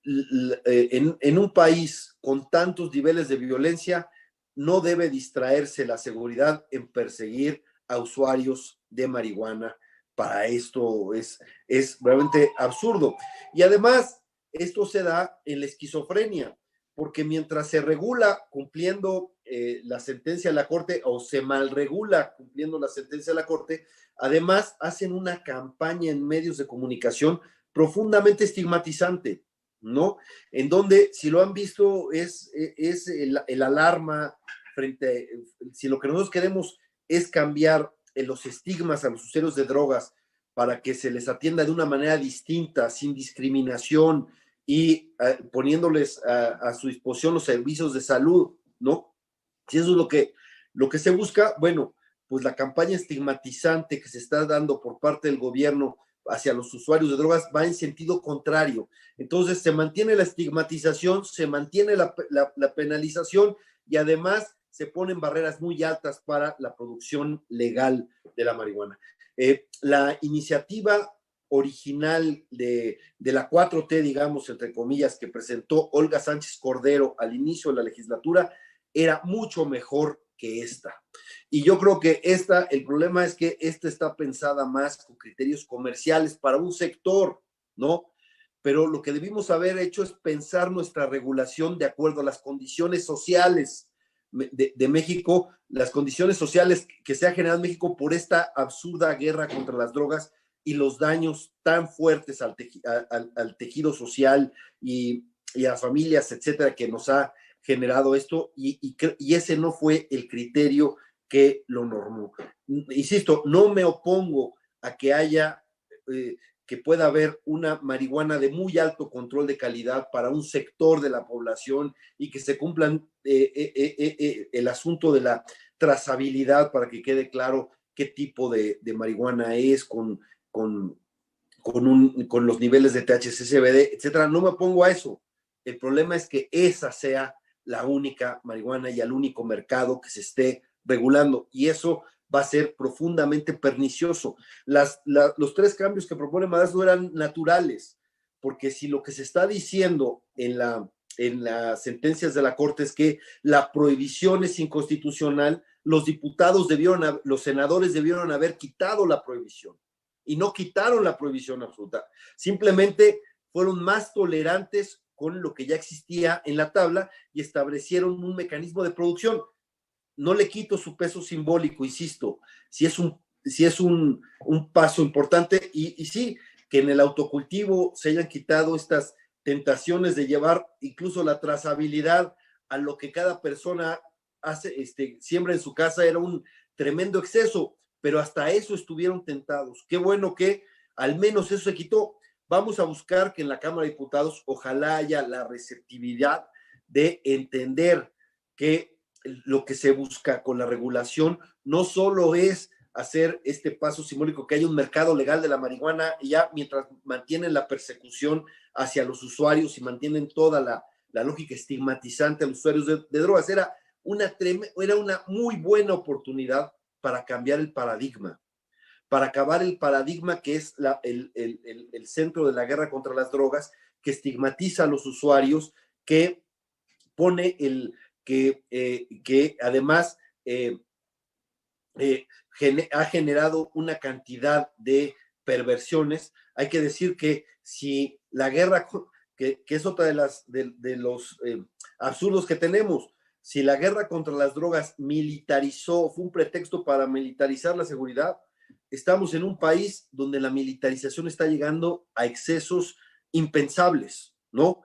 en un país con tantos niveles de violencia no debe distraerse la seguridad en perseguir a usuarios de marihuana. Para esto es realmente absurdo. Y además, esto se da en la esquizofrenia, porque mientras se regula cumpliendo la sentencia de la Corte, o se malregula cumpliendo la sentencia de la Corte, además hacen una campaña en medios de comunicación profundamente estigmatizante, ¿no? En donde, si lo han visto, es el alarma frente a, si lo que nosotros queremos es cambiar los estigmas a los usuarios de drogas para que se les atienda de una manera distinta, sin discriminación, y poniéndoles a su disposición los servicios de salud, ¿no? Si eso es lo que se busca, bueno, pues la campaña estigmatizante que se está dando por parte del gobierno hacia los usuarios de drogas va en sentido contrario. Entonces se mantiene la estigmatización, se mantiene la penalización, y además se ponen barreras muy altas para la producción legal de la marihuana. La iniciativa original de la 4T, digamos, entre comillas, que presentó Olga Sánchez Cordero al inicio de la legislatura, era mucho mejor que esta. Y yo creo que el problema es que esta está pensada más con criterios comerciales para un sector, ¿no? Pero lo que debimos haber hecho es pensar nuestra regulación de acuerdo a las condiciones sociales de México, las condiciones sociales que se ha generado en México por esta absurda guerra contra las drogas y los daños tan fuertes al tejido social y a las familias, etcétera, que nos ha generado esto, y ese no fue el criterio que lo normó. Insisto, no me opongo a que haya, que pueda haber una marihuana de muy alto control de calidad para un sector de la población y que se cumplan el asunto de la trazabilidad para que quede claro qué tipo de marihuana es con los niveles de THC, CBD, etcétera. No me opongo a eso. El problema es que esa sea la única marihuana y el único mercado que se esté regulando, y eso va a ser profundamente pernicioso. Los 3 cambios que propone Madrazo eran naturales, porque si lo que se está diciendo en las sentencias de la Corte es que la prohibición es inconstitucional, los senadores debieron haber quitado la prohibición, y no quitaron la prohibición absoluta, simplemente fueron más tolerantes con lo que ya existía en la tabla y establecieron un mecanismo de producción. No le quito su peso simbólico, insisto, si es un paso importante, y sí, que en el autocultivo se hayan quitado estas tentaciones de llevar incluso la trazabilidad a lo que cada persona hace, siembra en su casa, era un tremendo exceso, pero hasta eso estuvieron tentados. Qué bueno que al menos eso se quitó. Vamos a buscar que en la Cámara de Diputados ojalá haya la receptividad de entender que lo que se busca con la regulación no solo es hacer este paso simbólico, que haya un mercado legal de la marihuana, y ya mientras mantienen la persecución hacia los usuarios y mantienen toda la lógica estigmatizante a los usuarios de drogas. Era una muy buena oportunidad para cambiar el paradigma, para acabar el paradigma que es el centro de la guerra contra las drogas, que estigmatiza a los usuarios, que pone que además ha generado una cantidad de perversiones. Hay que decir que si la guerra, que es otra de los absurdos que tenemos, si la guerra contra las drogas fue un pretexto para militarizar la seguridad, estamos en un país donde la militarización está llegando a excesos impensables, ¿no?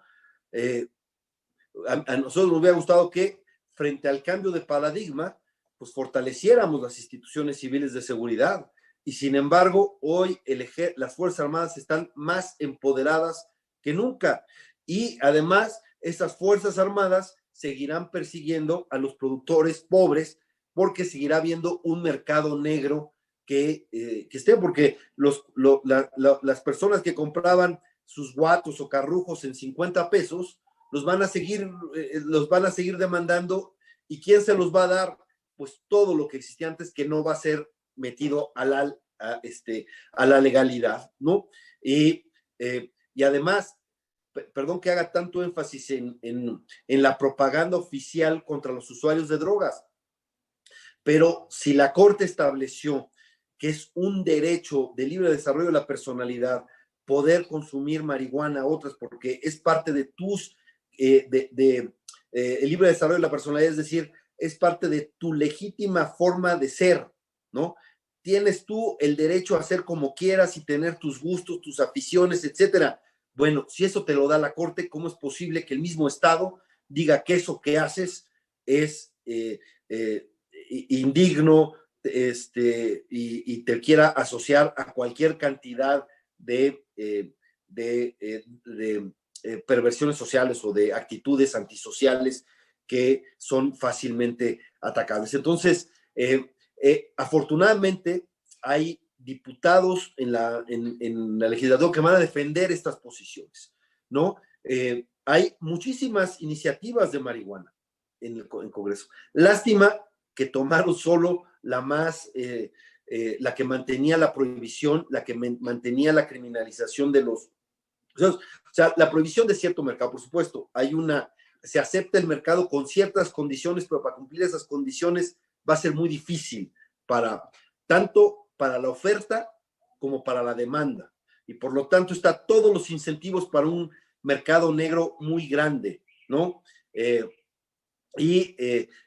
A nosotros nos hubiera gustado que, frente al cambio de paradigma, pues fortaleciéramos las instituciones civiles de seguridad, y sin embargo hoy las Fuerzas Armadas están más empoderadas que nunca, y además estas Fuerzas Armadas seguirán persiguiendo a los productores pobres, porque seguirá habiendo un mercado negro que esté, porque las personas que compraban sus guatos o carrujos en 50 pesos, los van a seguir demandando, y ¿quién se los va a dar? Pues todo lo que existía antes, que no va a ser metido a la legalidad, ¿no? Y además, perdón que haga tanto énfasis en la propaganda oficial contra los usuarios de drogas, pero si la Corte estableció que es un derecho de libre desarrollo de la personalidad poder consumir marihuana a otras, porque es parte de el libre desarrollo de la personalidad, es decir, es parte de tu legítima forma de ser, ¿no? Tienes tú el derecho a ser como quieras y tener tus gustos, tus aficiones, etcétera. Bueno, si eso te lo da la Corte, ¿cómo es posible que el mismo Estado diga que eso que haces es indigno, y te quiera asociar a cualquier cantidad de perversiones sociales o de actitudes antisociales que son fácilmente atacables? Entonces, afortunadamente hay diputados en la legislatura que van a defender estas posiciones, ¿no? Hay muchísimas iniciativas de marihuana en el Congreso. Lástima que tomaron solo la más la que mantenía la prohibición, la que mantenía la criminalización de los... O sea, la prohibición de cierto mercado, por supuesto, se acepta el mercado con ciertas condiciones, pero para cumplir esas condiciones va a ser muy difícil tanto para la oferta como para la demanda. Y por lo tanto está todos los incentivos para un mercado negro muy grande, ¿no?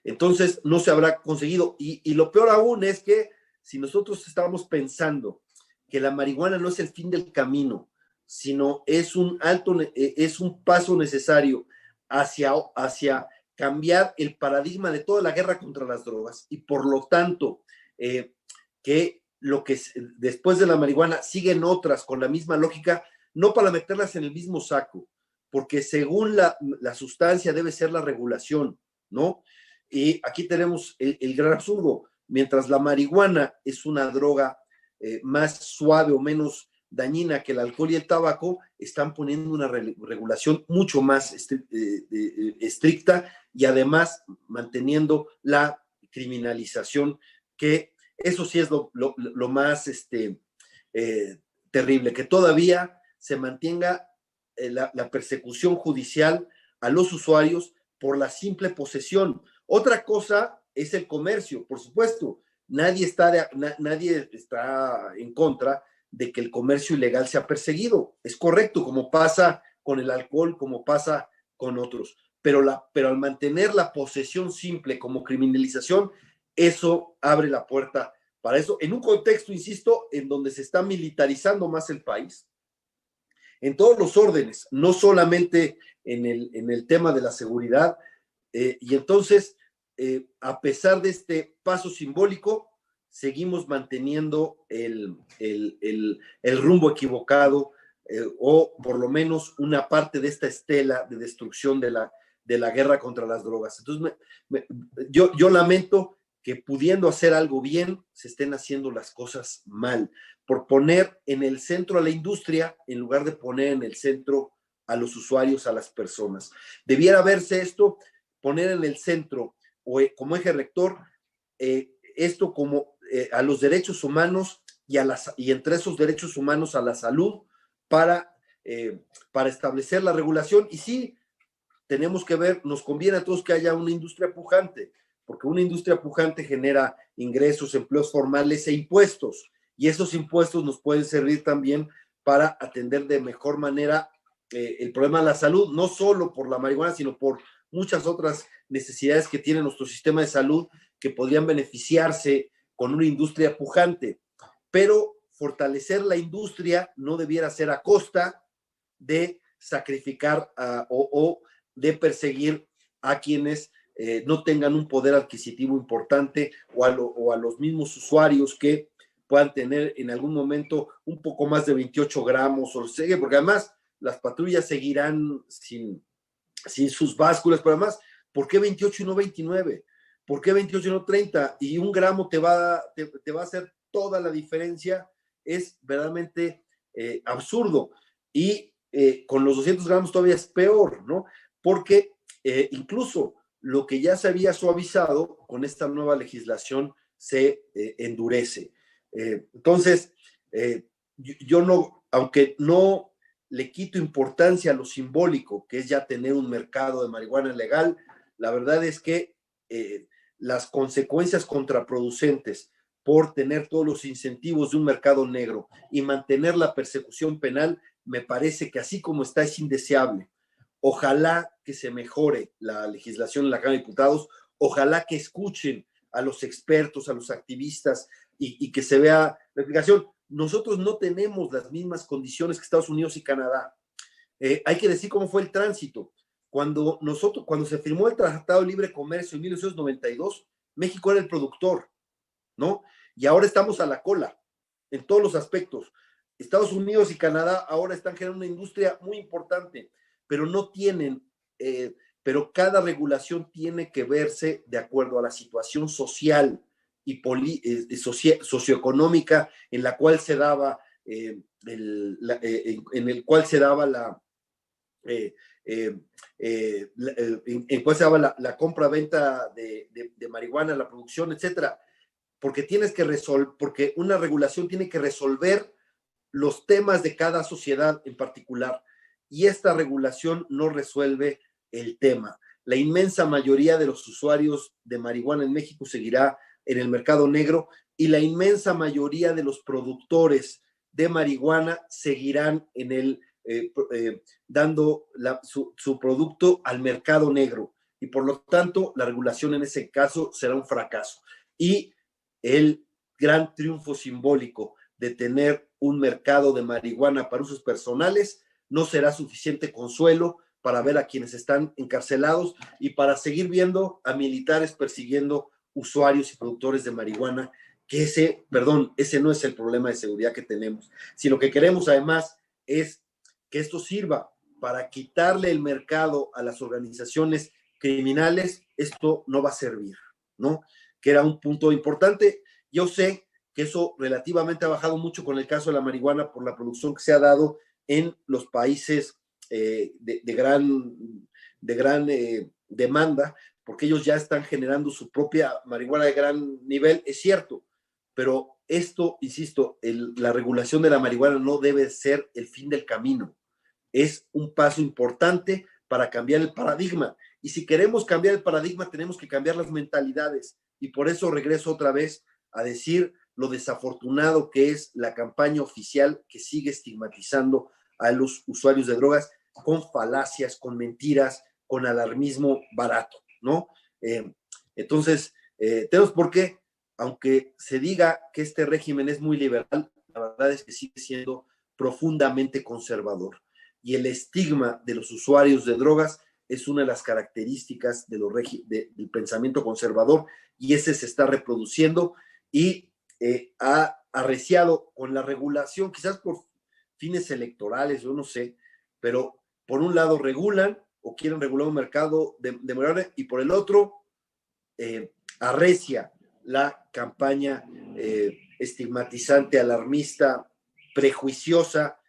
Entonces no se habrá conseguido. Y lo peor aún es que si nosotros estábamos pensando que la marihuana no es el fin del camino, sino es un paso necesario hacia cambiar el paradigma de toda la guerra contra las drogas, y por lo tanto que lo que después de la marihuana siguen otras con la misma lógica, no para meterlas en el mismo saco, porque según la sustancia debe ser la regulación, ¿no? Y aquí tenemos el gran absurdo. Mientras la marihuana es una droga más suave o menos dañina que el alcohol y el tabaco, están poniendo una regulación mucho más estricta, y además manteniendo la criminalización, que eso sí es lo más terrible, que todavía se mantenga la persecución judicial a los usuarios por la simple posesión. Otra cosa es el comercio, por supuesto. Nadie está en contra de que el comercio ilegal sea perseguido. Es correcto, como pasa con el alcohol, como pasa con otros. Pero al mantener la posesión simple como criminalización, eso abre la puerta para eso, en un contexto, insisto, en donde se está militarizando más el país, en todos los órdenes, no solamente en el tema de la seguridad. Y entonces, a pesar de este paso simbólico, seguimos manteniendo el rumbo equivocado, o por lo menos una parte de esta estela de destrucción de la guerra contra las drogas. Entonces, yo lamento que, pudiendo hacer algo bien, se estén haciendo las cosas mal, por poner en el centro a la industria en lugar de poner en el centro a los usuarios, a las personas. Debiera verse esto, poner en el centro, o como eje rector, esto como a los derechos humanos, y entre esos derechos humanos a la salud, para establecer la regulación. Y sí, tenemos que ver, nos conviene a todos que haya una industria pujante, porque una industria pujante genera ingresos, empleos formales e impuestos, y esos impuestos nos pueden servir también para atender de mejor manera el problema de la salud, no solo por la marihuana, sino por muchas otras necesidades que tiene nuestro sistema de salud, que podrían beneficiarse con una industria pujante. Pero fortalecer la industria no debiera ser a costa de sacrificar o de perseguir a quienes no tengan un poder adquisitivo importante, o a los mismos usuarios que puedan tener en algún momento un poco más de 28 gramos, porque además las patrullas seguirán sin sus básculas, pero además, ¿por qué 28 y no 29? ¿Por qué 28 y no 30? Y un gramo te va a hacer toda la diferencia. Es verdaderamente absurdo. Y con los 200 gramos todavía es peor, ¿no? Porque incluso lo que ya se había suavizado con esta nueva legislación se endurece. Entonces, yo no, aunque no le quito importancia a lo simbólico, que es ya tener un mercado de marihuana legal, la verdad es que las consecuencias contraproducentes por tener todos los incentivos de un mercado negro y mantener la persecución penal, me parece que así como está es indeseable. Ojalá que se mejore la legislación en la Cámara de Diputados, ojalá que escuchen a los expertos, a los activistas, y que se vea la explicación. Nosotros no tenemos las mismas condiciones que Estados Unidos y Canadá. Hay que decir cómo fue el tránsito. Cuando se firmó el Tratado de Libre Comercio en 1992, México era el productor, ¿no? Y ahora estamos a la cola en todos los aspectos. Estados Unidos y Canadá ahora están generando una industria muy importante, pero no tienen, pero cada regulación tiene que verse de acuerdo a la situación social y socioeconómica en la cual se daba en el cual se daba en cuál se daba la compra-venta de marihuana, la producción, etcétera. porque porque una regulación tiene que resolver los temas de cada sociedad en particular, y esta regulación no resuelve el tema. La inmensa mayoría de los usuarios de marihuana en México seguirá en el mercado negro, y la inmensa mayoría de los productores de marihuana seguirán dando su producto al mercado negro, y por lo tanto la regulación en ese caso será un fracaso. Y el gran triunfo simbólico de tener un mercado de marihuana para usos personales no será suficiente consuelo para ver a quienes están encarcelados y para seguir viendo a militares persiguiendo usuarios y productores de marihuana, que ese no es el problema de seguridad que tenemos. Si lo que queremos además es que esto sirva para quitarle el mercado a las organizaciones criminales, esto no va a servir, ¿no? Que era un punto importante. Yo sé que eso relativamente ha bajado mucho con el caso de la marihuana por la producción que se ha dado en los países de gran demanda, porque ellos ya están generando su propia marihuana de gran nivel, es cierto, pero esto, insisto, la regulación de la marihuana no debe ser el fin del camino, es un paso importante para cambiar el paradigma, y si queremos cambiar el paradigma tenemos que cambiar las mentalidades, y por eso regreso otra vez a decir lo desafortunado que es la campaña oficial que sigue estigmatizando a los usuarios de drogas con falacias, con mentiras, con alarmismo barato, ¿no? Entonces, tenemos por qué, aunque se diga que este régimen es muy liberal, la verdad es que sigue siendo profundamente conservador. Y el estigma de los usuarios de drogas es una de las características del pensamiento conservador, y ese se está reproduciendo y ha arreciado con la regulación, quizás por fines electorales, yo no sé, pero por un lado regulan o quieren regular un mercado de marihuana, y por el otro arrecia la campaña estigmatizante, alarmista, prejuiciosa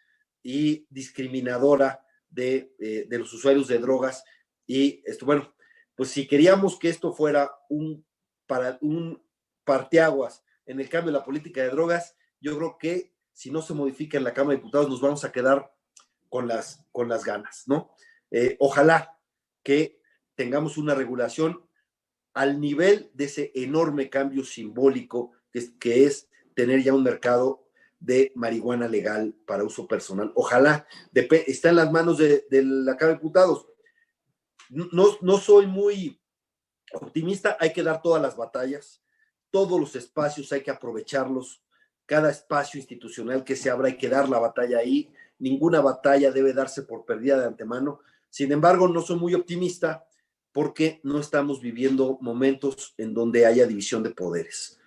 y discriminadora de los usuarios de drogas. Y esto, bueno, pues si queríamos que esto fuera un parteaguas en el cambio de la política de drogas, yo creo que si no se modifica en la Cámara de Diputados nos vamos a quedar con las ganas, ¿no? Ojalá que tengamos una regulación al nivel de ese enorme cambio simbólico que es tener ya un mercado de marihuana legal para uso personal. Ojalá, está en las manos de la Cámara de Diputados. No soy muy optimista, hay que dar todas las batallas, todos los espacios hay que aprovecharlos, cada espacio institucional que se abra hay que dar la batalla ahí, ninguna batalla debe darse por perdida de antemano. Sin embargo, no soy muy optimista porque no estamos viviendo momentos en donde haya división de poderes.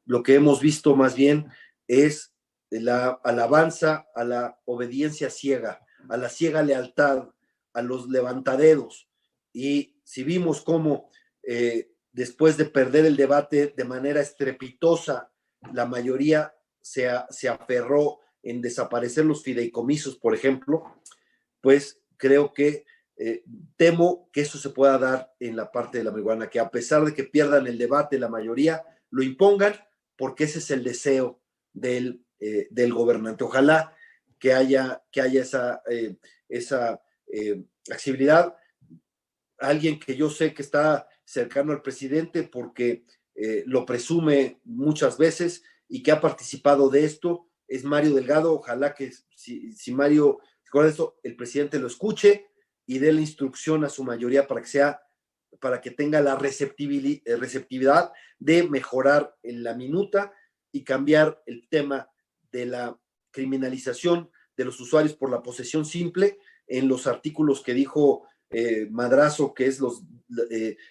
Lo que hemos visto más bien es la alabanza a la obediencia ciega, a la ciega lealtad, a los levantadedos. Y si vimos cómo después de perder el debate de manera estrepitosa, la mayoría se aferró en desaparecer los fideicomisos, por ejemplo, pues creo que temo que eso se pueda dar en la parte de la marihuana, que a pesar de que pierdan el debate, la mayoría lo impongan, porque ese es el deseo del gobernante. Ojalá que haya esa accesibilidad. Alguien que yo sé que está cercano al presidente porque lo presume muchas veces y que ha participado de esto es Mario Delgado. Ojalá que si Mario con eso el presidente lo escuche y dé la instrucción a su mayoría para que tenga la receptividad de mejorar en la minuta y cambiar el tema de la criminalización de los usuarios por la posesión simple en los artículos que dijo Madrazo, que es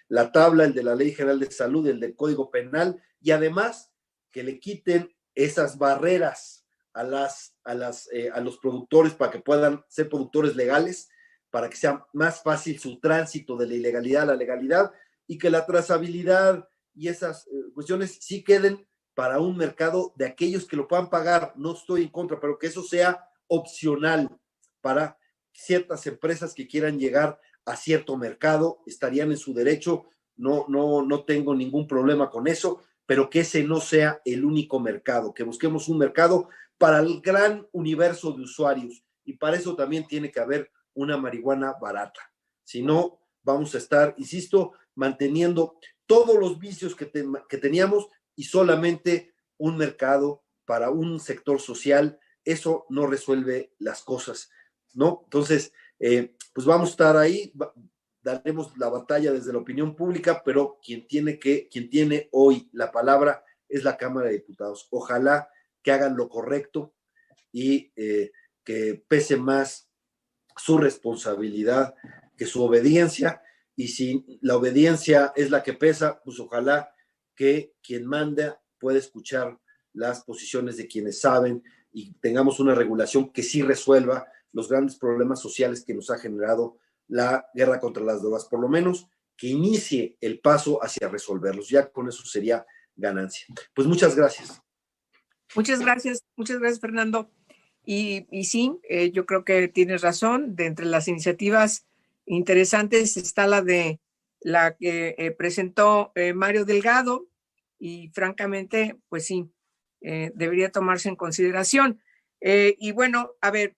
la tabla, el de la Ley General de Salud, el del Código Penal, y además que le quiten esas barreras a los productores para que puedan ser productores legales, para que sea más fácil su tránsito de la ilegalidad a la legalidad, y que la trazabilidad y esas cuestiones sí queden para un mercado de aquellos que lo puedan pagar. No estoy en contra, pero que eso sea opcional para ciertas empresas que quieran llegar a cierto mercado, estarían en su derecho, no tengo ningún problema con eso, pero que ese no sea el único mercado, que busquemos un mercado para el gran universo de usuarios, y para eso también tiene que haber una marihuana barata. Si no, vamos a estar, insisto, manteniendo todos los vicios que teníamos y solamente un mercado para un sector social. Eso no resuelve las cosas, ¿no? Entonces, pues vamos a estar ahí, daremos la batalla desde la opinión pública, pero quien tiene hoy la palabra es la Cámara de Diputados. Ojalá que hagan lo correcto y que pese más su responsabilidad que su obediencia, y si la obediencia es la que pesa, pues ojalá que quien manda pueda escuchar las posiciones de quienes saben y tengamos una regulación que sí resuelva los grandes problemas sociales que nos ha generado la guerra contra las drogas, por lo menos que inicie el paso hacia resolverlos. Ya con eso sería ganancia. Pues muchas gracias. Muchas gracias, Fernando. Y sí, yo creo que tienes razón. De entre las iniciativas interesantes está la que presentó Mario Delgado, y francamente, pues sí, debería tomarse en consideración. Y bueno, a ver,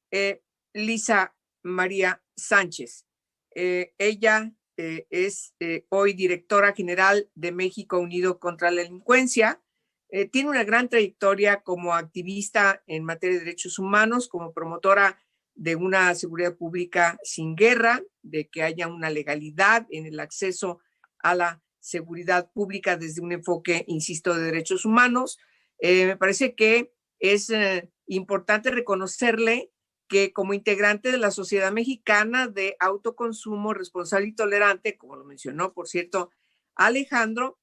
Lisa María Sánchez, ella es hoy directora general de México Unido contra la Delincuencia. Tiene una gran trayectoria como activista en materia de derechos humanos, como promotora de una seguridad pública sin guerra, de que haya una legalidad en el acceso a la seguridad pública desde un enfoque, insisto, de derechos humanos. Me parece que es importante reconocerle que como integrante de la Sociedad Mexicana de Autoconsumo Responsable y Tolerante, como lo mencionó, por cierto, Alejandro,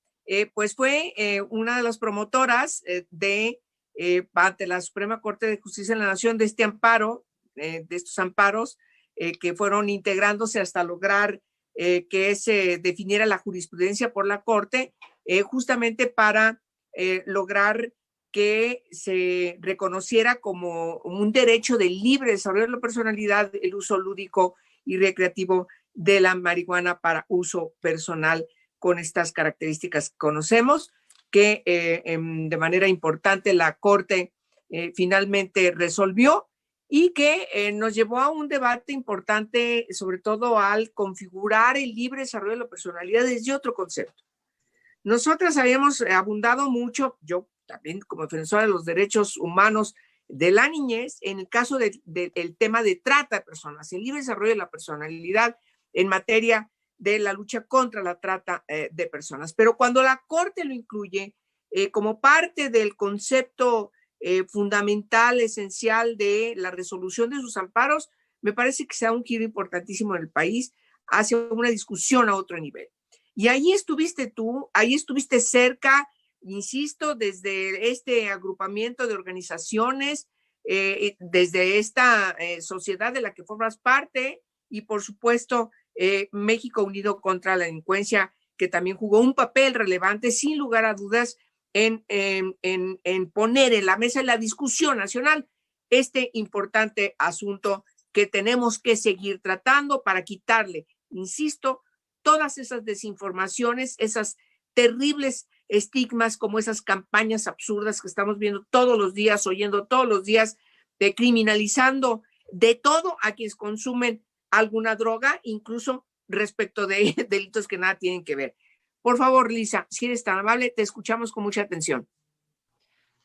pues fue una de las promotoras ante la Suprema Corte de Justicia de la Nación de este amparo, de estos amparos que fueron integrándose hasta lograr que se definiera la jurisprudencia por la Corte, justamente para lograr que se reconociera como un derecho de libre desarrollo de la personalidad el uso lúdico y recreativo de la marihuana para uso personal, con estas características que conocemos, que de manera importante la Corte finalmente resolvió, y que nos llevó a un debate importante, sobre todo al configurar el libre desarrollo de la personalidad desde otro concepto. Nosotras habíamos abundado mucho, yo también como defensora de los derechos humanos de la niñez, en el caso del tema de trata de personas, el libre desarrollo de la personalidad en materia de la lucha contra la trata de personas. Pero cuando la Corte lo incluye como parte del concepto fundamental, esencial de la resolución de sus amparos, me parece que se da un giro importantísimo en el país hacia una discusión a otro nivel. Y ahí estuviste tú, ahí estuviste cerca, insisto, desde este agrupamiento de organizaciones, desde esta sociedad de la que formas parte, y por supuesto México Unido contra la Delincuencia, que también jugó un papel relevante, sin lugar a dudas, en poner en la mesa de la discusión nacional este importante asunto que tenemos que seguir tratando para quitarle, insisto, todas esas desinformaciones, esas terribles estigmas, como esas campañas absurdas que estamos viendo todos los días, oyendo todos los días, de criminalizando de todo a quienes consumen alguna droga, incluso respecto de delitos que nada tienen que ver. Por favor, Lisa, si eres tan amable, te escuchamos con mucha atención.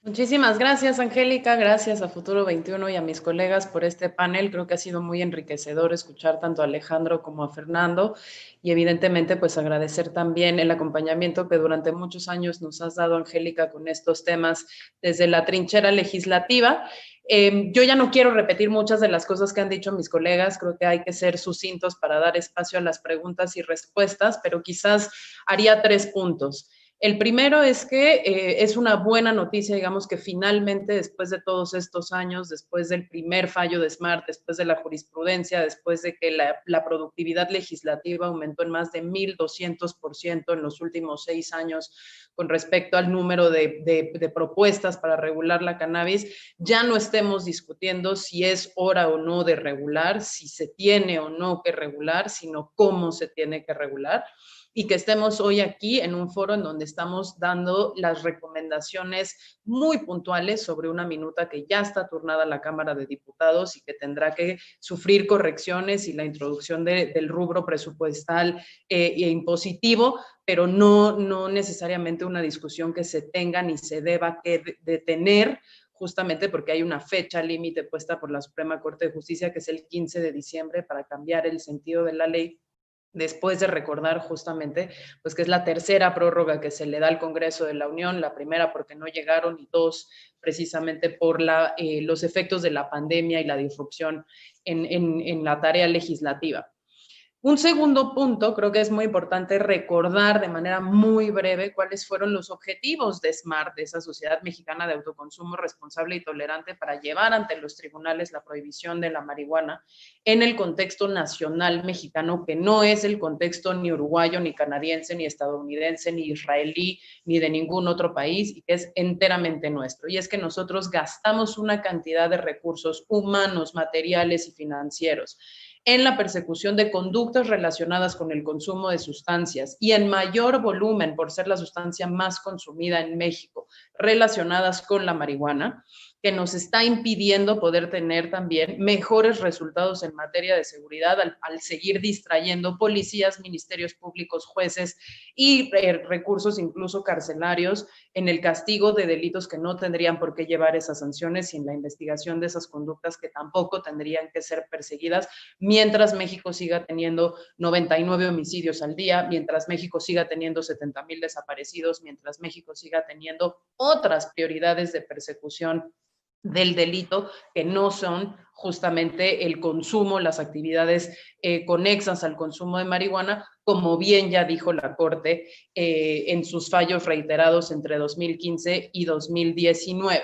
Muchísimas gracias, Angélica. Gracias a Futuro 21 y a mis colegas por este panel. Creo que ha sido muy enriquecedor escuchar tanto a Alejandro como a Fernando, y evidentemente pues agradecer también el acompañamiento que durante muchos años nos has dado, Angélica, con estos temas desde la trinchera legislativa. Yo ya no quiero repetir muchas de las cosas que han dicho mis colegas, creo que hay que ser sucintos para dar espacio a las preguntas y respuestas, pero quizás haría 3 puntos. El primero es que es una buena noticia, digamos, que finalmente, después de todos estos años, después del primer fallo de SMART, después de la jurisprudencia, después de que la productividad legislativa aumentó en más de 1,200% en los últimos 6 años con respecto al número de propuestas para regular la cannabis, ya no estemos discutiendo si es hora o no de regular, si se tiene o no que regular, sino cómo se tiene que regular. y que estemos hoy aquí en un foro en donde estamos dando las recomendaciones muy puntuales sobre una minuta que ya está turnada a la Cámara de Diputados y que tendrá que sufrir correcciones y la introducción del rubro presupuestal e impositivo, pero no necesariamente una discusión que se tenga ni se deba que detener, justamente porque hay una fecha límite puesta por la Suprema Corte de Justicia, que es el 15 de diciembre, para cambiar el sentido de la ley, después de recordar justamente pues que es la tercera prórroga que se le da al Congreso de la Unión, la primera porque no llegaron y dos precisamente por los efectos de la pandemia y la disrupción en la tarea legislativa. Un segundo punto, creo que es muy importante recordar de manera muy breve cuáles fueron los objetivos de SMART, de esa Sociedad Mexicana de Autoconsumo Responsable y Tolerante, para llevar ante los tribunales la prohibición de la marihuana en el contexto nacional mexicano, que no es el contexto ni uruguayo, ni canadiense, ni estadounidense, ni israelí, ni de ningún otro país, y que es enteramente nuestro. Y es que nosotros gastamos una cantidad de recursos humanos, materiales y financieros en la persecución de conductas relacionadas con el consumo de sustancias y en mayor volumen, por ser la sustancia más consumida en México, relacionadas con la marihuana, que nos está impidiendo poder tener también mejores resultados en materia de seguridad al seguir distrayendo policías, ministerios públicos, jueces y recursos incluso carcelarios en el castigo de delitos que no tendrían por qué llevar esas sanciones y en la investigación de esas conductas que tampoco tendrían que ser perseguidas, mientras México siga teniendo 99 homicidios al día, mientras México siga teniendo 70,000 desaparecidos, mientras México siga teniendo otras prioridades de persecución del delito que no son justamente el consumo, las actividades conexas al consumo de marihuana, como bien ya dijo la Corte en sus fallos reiterados entre 2015 y 2019.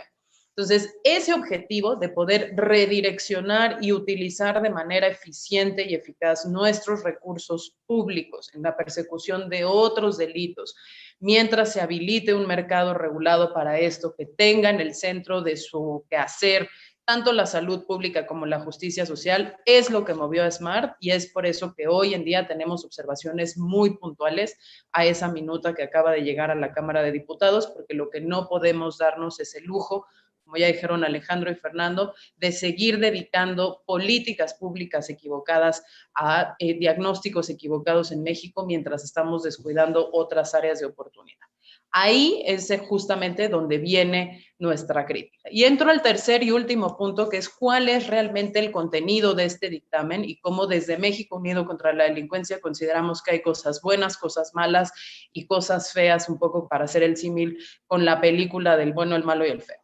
Entonces, ese objetivo de poder redireccionar y utilizar de manera eficiente y eficaz nuestros recursos públicos en la persecución de otros delitos, mientras se habilite un mercado regulado para esto, que tenga en el centro de su quehacer tanto la salud pública como la justicia social, es lo que movió a SMART, y es por eso que hoy en día tenemos observaciones muy puntuales a esa minuta que acaba de llegar a la Cámara de Diputados, porque lo que no podemos darnos es el lujo, como ya dijeron Alejandro y Fernando, de seguir dedicando políticas públicas equivocadas a diagnósticos equivocados en México mientras estamos descuidando otras áreas de oportunidad. Ahí es justamente donde viene nuestra crítica. Y entro al tercer y último punto, que es cuál es realmente el contenido de este dictamen y cómo desde México Unido contra la Delincuencia consideramos que hay cosas buenas, cosas malas y cosas feas, un poco para hacer el símil con la película del bueno, el malo y el feo.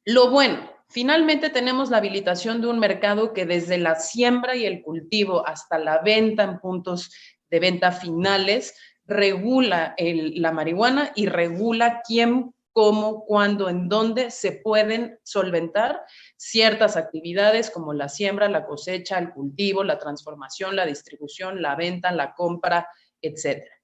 Lo bueno, finalmente tenemos la habilitación de un mercado que desde la siembra y el cultivo hasta la venta en puntos de venta finales regula la marihuana y regula quién, cómo, cuándo, en dónde se pueden solventar ciertas actividades como la siembra, la cosecha, el cultivo, la transformación, la distribución, la venta, la compra, etcétera.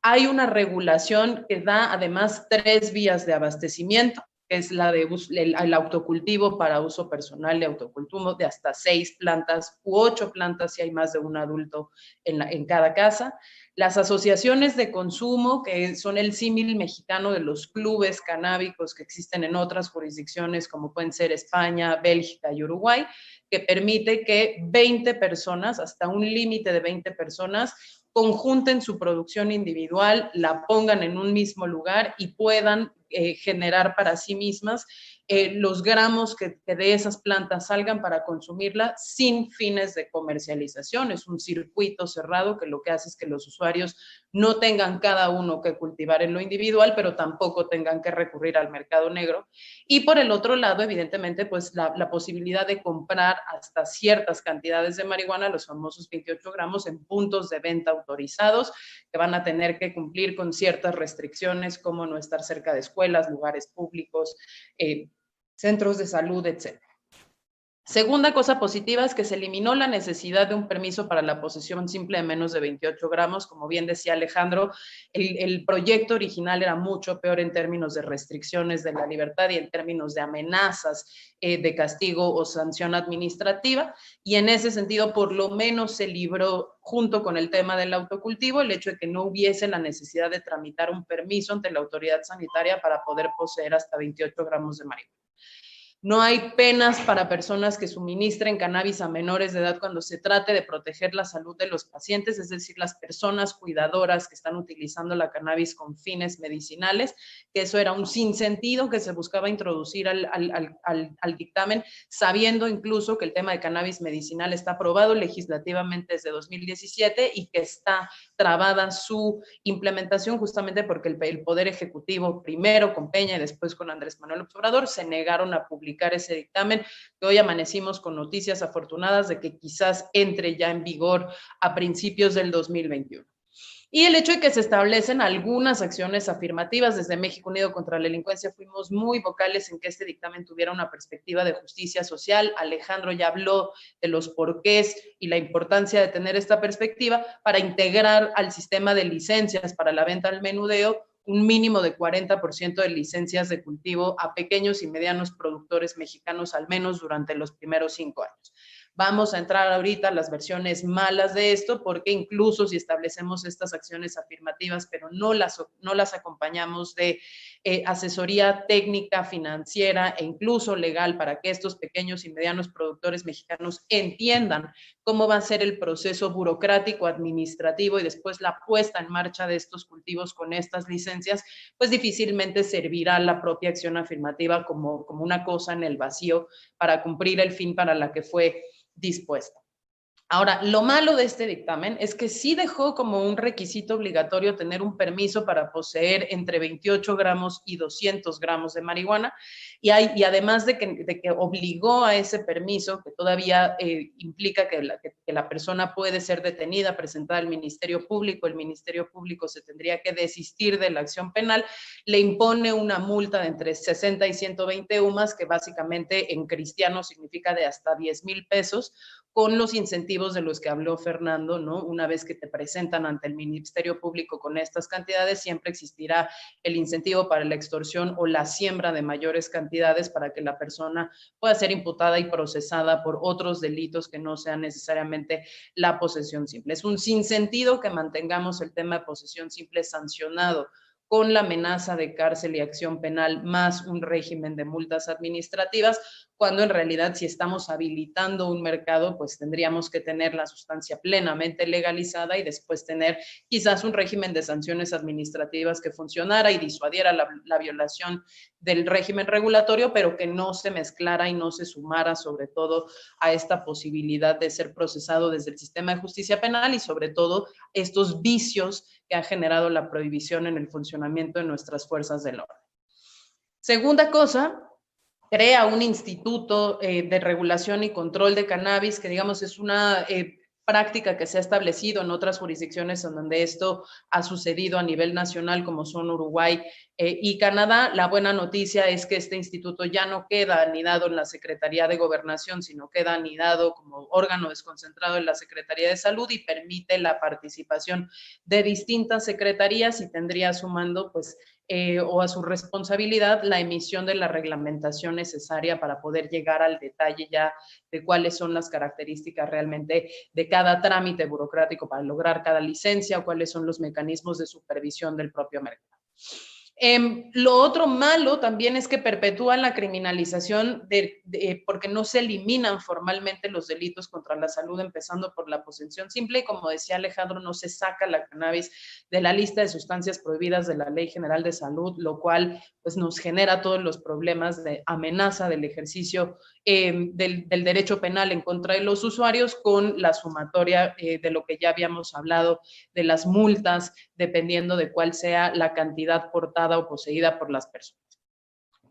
Hay una regulación que da además 3 vías de abastecimiento, que es la de el autocultivo para uso personal y autoconsumo de hasta 6 plantas u 8 plantas si hay más de un adulto en cada casa. Las asociaciones de consumo, que son el símil mexicano de los clubes canábicos que existen en otras jurisdicciones, como pueden ser España, Bélgica y Uruguay, que permite que 20 personas, hasta un límite de 20 personas, conjunten su producción individual, la pongan en un mismo lugar y puedan generar para sí mismas los gramos que de esas plantas salgan para consumirla sin fines de comercialización. Es un circuito cerrado que lo que hace es que los usuarios no tengan cada uno que cultivar en lo individual, pero tampoco tengan que recurrir al mercado negro. Y por el otro lado, evidentemente, pues la posibilidad de comprar hasta ciertas cantidades de marihuana, los famosos 28 gramos, en puntos de venta autorizados, que van a tener que cumplir con ciertas restricciones, como no estar cerca de escuelas, lugares públicos, centros de salud, etc. Segunda cosa positiva es que se eliminó la necesidad de un permiso para la posesión simple de menos de 28 gramos. Como bien decía Alejandro, el proyecto original era mucho peor en términos de restricciones de la libertad y en términos de amenazas de castigo o sanción administrativa. Y en ese sentido, por lo menos se libró, junto con el tema del autocultivo, el hecho de que no hubiese la necesidad de tramitar un permiso ante la autoridad sanitaria para poder poseer hasta 28 gramos de marihuana. No hay penas para personas que suministren cannabis a menores de edad cuando se trate de proteger la salud de los pacientes, es decir, las personas cuidadoras que están utilizando la cannabis con fines medicinales, que eso era un sinsentido que se buscaba introducir al dictamen, sabiendo incluso que el tema de cannabis medicinal está aprobado legislativamente desde 2017 y que está trabada su implementación justamente porque el Poder Ejecutivo, primero con Peña y después con Andrés Manuel López Obrador, se negaron a publicar ese dictamen, que hoy amanecimos con noticias afortunadas de que quizás entre ya en vigor a principios del 2021. Y el hecho de que se establecen algunas acciones afirmativas. Desde México Unido contra la Delincuencia fuimos muy vocales en que este dictamen tuviera una perspectiva de justicia social. Alejandro ya habló de los porqués y la importancia de tener esta perspectiva para integrar al sistema de licencias para la venta al menudeo un mínimo de 40% de licencias de cultivo a pequeños y medianos productores mexicanos, al menos durante los primeros 5 años. Vamos a entrar ahorita a las versiones malas de esto, porque incluso si establecemos estas acciones afirmativas, pero no las acompañamos de asesoría técnica, financiera e incluso legal para que estos pequeños y medianos productores mexicanos entiendan cómo va a ser el proceso burocrático, administrativo y después la puesta en marcha de estos cultivos con estas licencias, pues difícilmente servirá la propia acción afirmativa como una cosa en el vacío para cumplir el fin para la que fue dispuesta. Ahora, lo malo de este dictamen es que sí dejó como un requisito obligatorio tener un permiso para poseer entre 28 gramos y 200 gramos de marihuana, y además de que obligó a ese permiso, que todavía implica que la persona puede ser detenida, presentada al Ministerio Público, el Ministerio Público se tendría que desistir de la acción penal, le impone una multa de entre 60 y 120 UMAS, que básicamente en cristiano significa de hasta 10,000 pesos, con los incentivos de los que habló Fernando, ¿no? Una vez que te presentan ante el Ministerio Público con estas cantidades, siempre existirá el incentivo para la extorsión o la siembra de mayores cantidades para que la persona pueda ser imputada y procesada por otros delitos que no sean necesariamente la posesión simple. Es un sinsentido que mantengamos el tema de posesión simple sancionado con la amenaza de cárcel y acción penal, más un régimen de multas administrativas, cuando en realidad si estamos habilitando un mercado, pues tendríamos que tener la sustancia plenamente legalizada y después tener quizás un régimen de sanciones administrativas que funcionara y disuadiera la violación del régimen regulatorio, pero que no se mezclara y no se sumara sobre todo a esta posibilidad de ser procesado desde el sistema de justicia penal y sobre todo estos vicios que ha generado la prohibición en el funcionamiento de nuestras fuerzas del orden. Segunda cosa, crea un instituto de regulación y control de cannabis, que digamos es una práctica que se ha establecido en otras jurisdicciones en donde esto ha sucedido a nivel nacional, como son Uruguay y Canadá. La buena noticia es que este instituto ya no queda anidado en la Secretaría de Gobernación, sino queda anidado como órgano desconcentrado en la Secretaría de Salud y permite la participación de distintas secretarías y tendría a su mando, pues, o a su responsabilidad la emisión de la reglamentación necesaria para poder llegar al detalle ya de cuáles son las características realmente de cada trámite burocrático para lograr cada licencia o cuáles son los mecanismos de supervisión del propio mercado. Lo otro malo también es que perpetúan la criminalización porque no se eliminan formalmente los delitos contra la salud, empezando por la posesión simple, y como decía Alejandro, no se saca la cannabis de la lista de sustancias prohibidas de la Ley General de Salud, lo cual pues nos genera todos los problemas de amenaza del ejercicio del derecho penal en contra de los usuarios, con la sumatoria de lo que ya habíamos hablado de las multas, dependiendo de cuál sea la cantidad portada o poseída por las personas.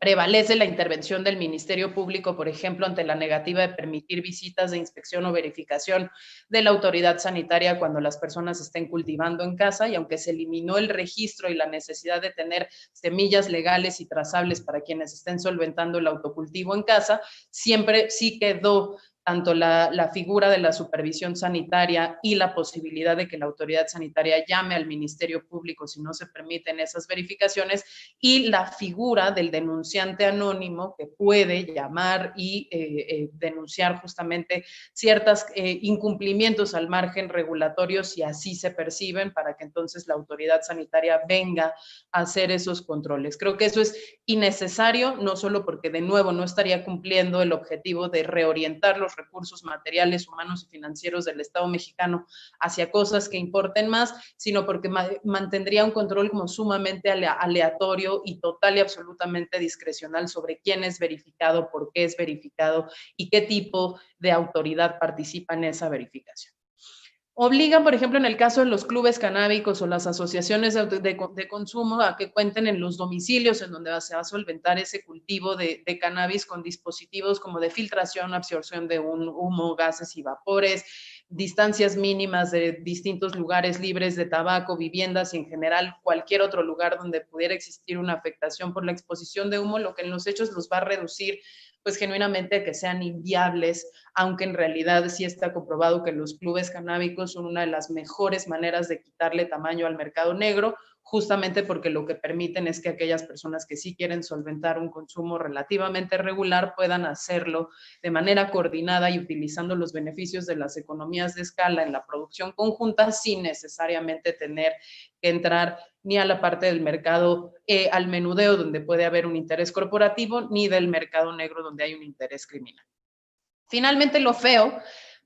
prevalece la intervención del Ministerio Público, por ejemplo, ante la negativa de permitir visitas de inspección o verificación de la autoridad sanitaria cuando las personas estén cultivando en casa, y aunque se eliminó el registro y la necesidad de tener semillas legales y trazables para quienes estén solventando el autocultivo en casa, siempre sí quedó tanto la figura de la supervisión sanitaria y la posibilidad de que la autoridad sanitaria llame al Ministerio Público si no se permiten esas verificaciones, y la figura del denunciante anónimo que puede llamar y denunciar justamente ciertos incumplimientos al margen regulatorio si así se perciben, para que entonces la autoridad sanitaria venga a hacer esos controles. Creo que eso es innecesario, no solo porque de nuevo no estaría cumpliendo el objetivo de reorientar los recursos materiales, humanos y financieros del Estado mexicano hacia cosas que importen más, sino porque mantendría un control como sumamente aleatorio y total y absolutamente discrecional sobre quién es verificado, por qué es verificado y qué tipo de autoridad participa en esa verificación. Obligan, por ejemplo, en el caso de los clubes canábicos o las asociaciones de consumo, a que cuenten en los domicilios en donde se va a solventar ese cultivo de cannabis con dispositivos como de filtración, absorción de un humo, gases y vapores, distancias mínimas de distintos lugares libres de tabaco, viviendas y en general cualquier otro lugar donde pudiera existir una afectación por la exposición de humo, lo que en los hechos los va a reducir pues genuinamente que sean inviables, aunque en realidad sí está comprobado que los clubes canábicos son una de las mejores maneras de quitarle tamaño al mercado negro, justamente porque lo que permiten es que aquellas personas que sí quieren solventar un consumo relativamente regular puedan hacerlo de manera coordinada y utilizando los beneficios de las economías de escala en la producción conjunta sin necesariamente tener que entrar ni a la parte del mercado al menudeo, donde puede haber un interés corporativo, ni del mercado negro, donde hay un interés criminal. Finalmente, lo feo,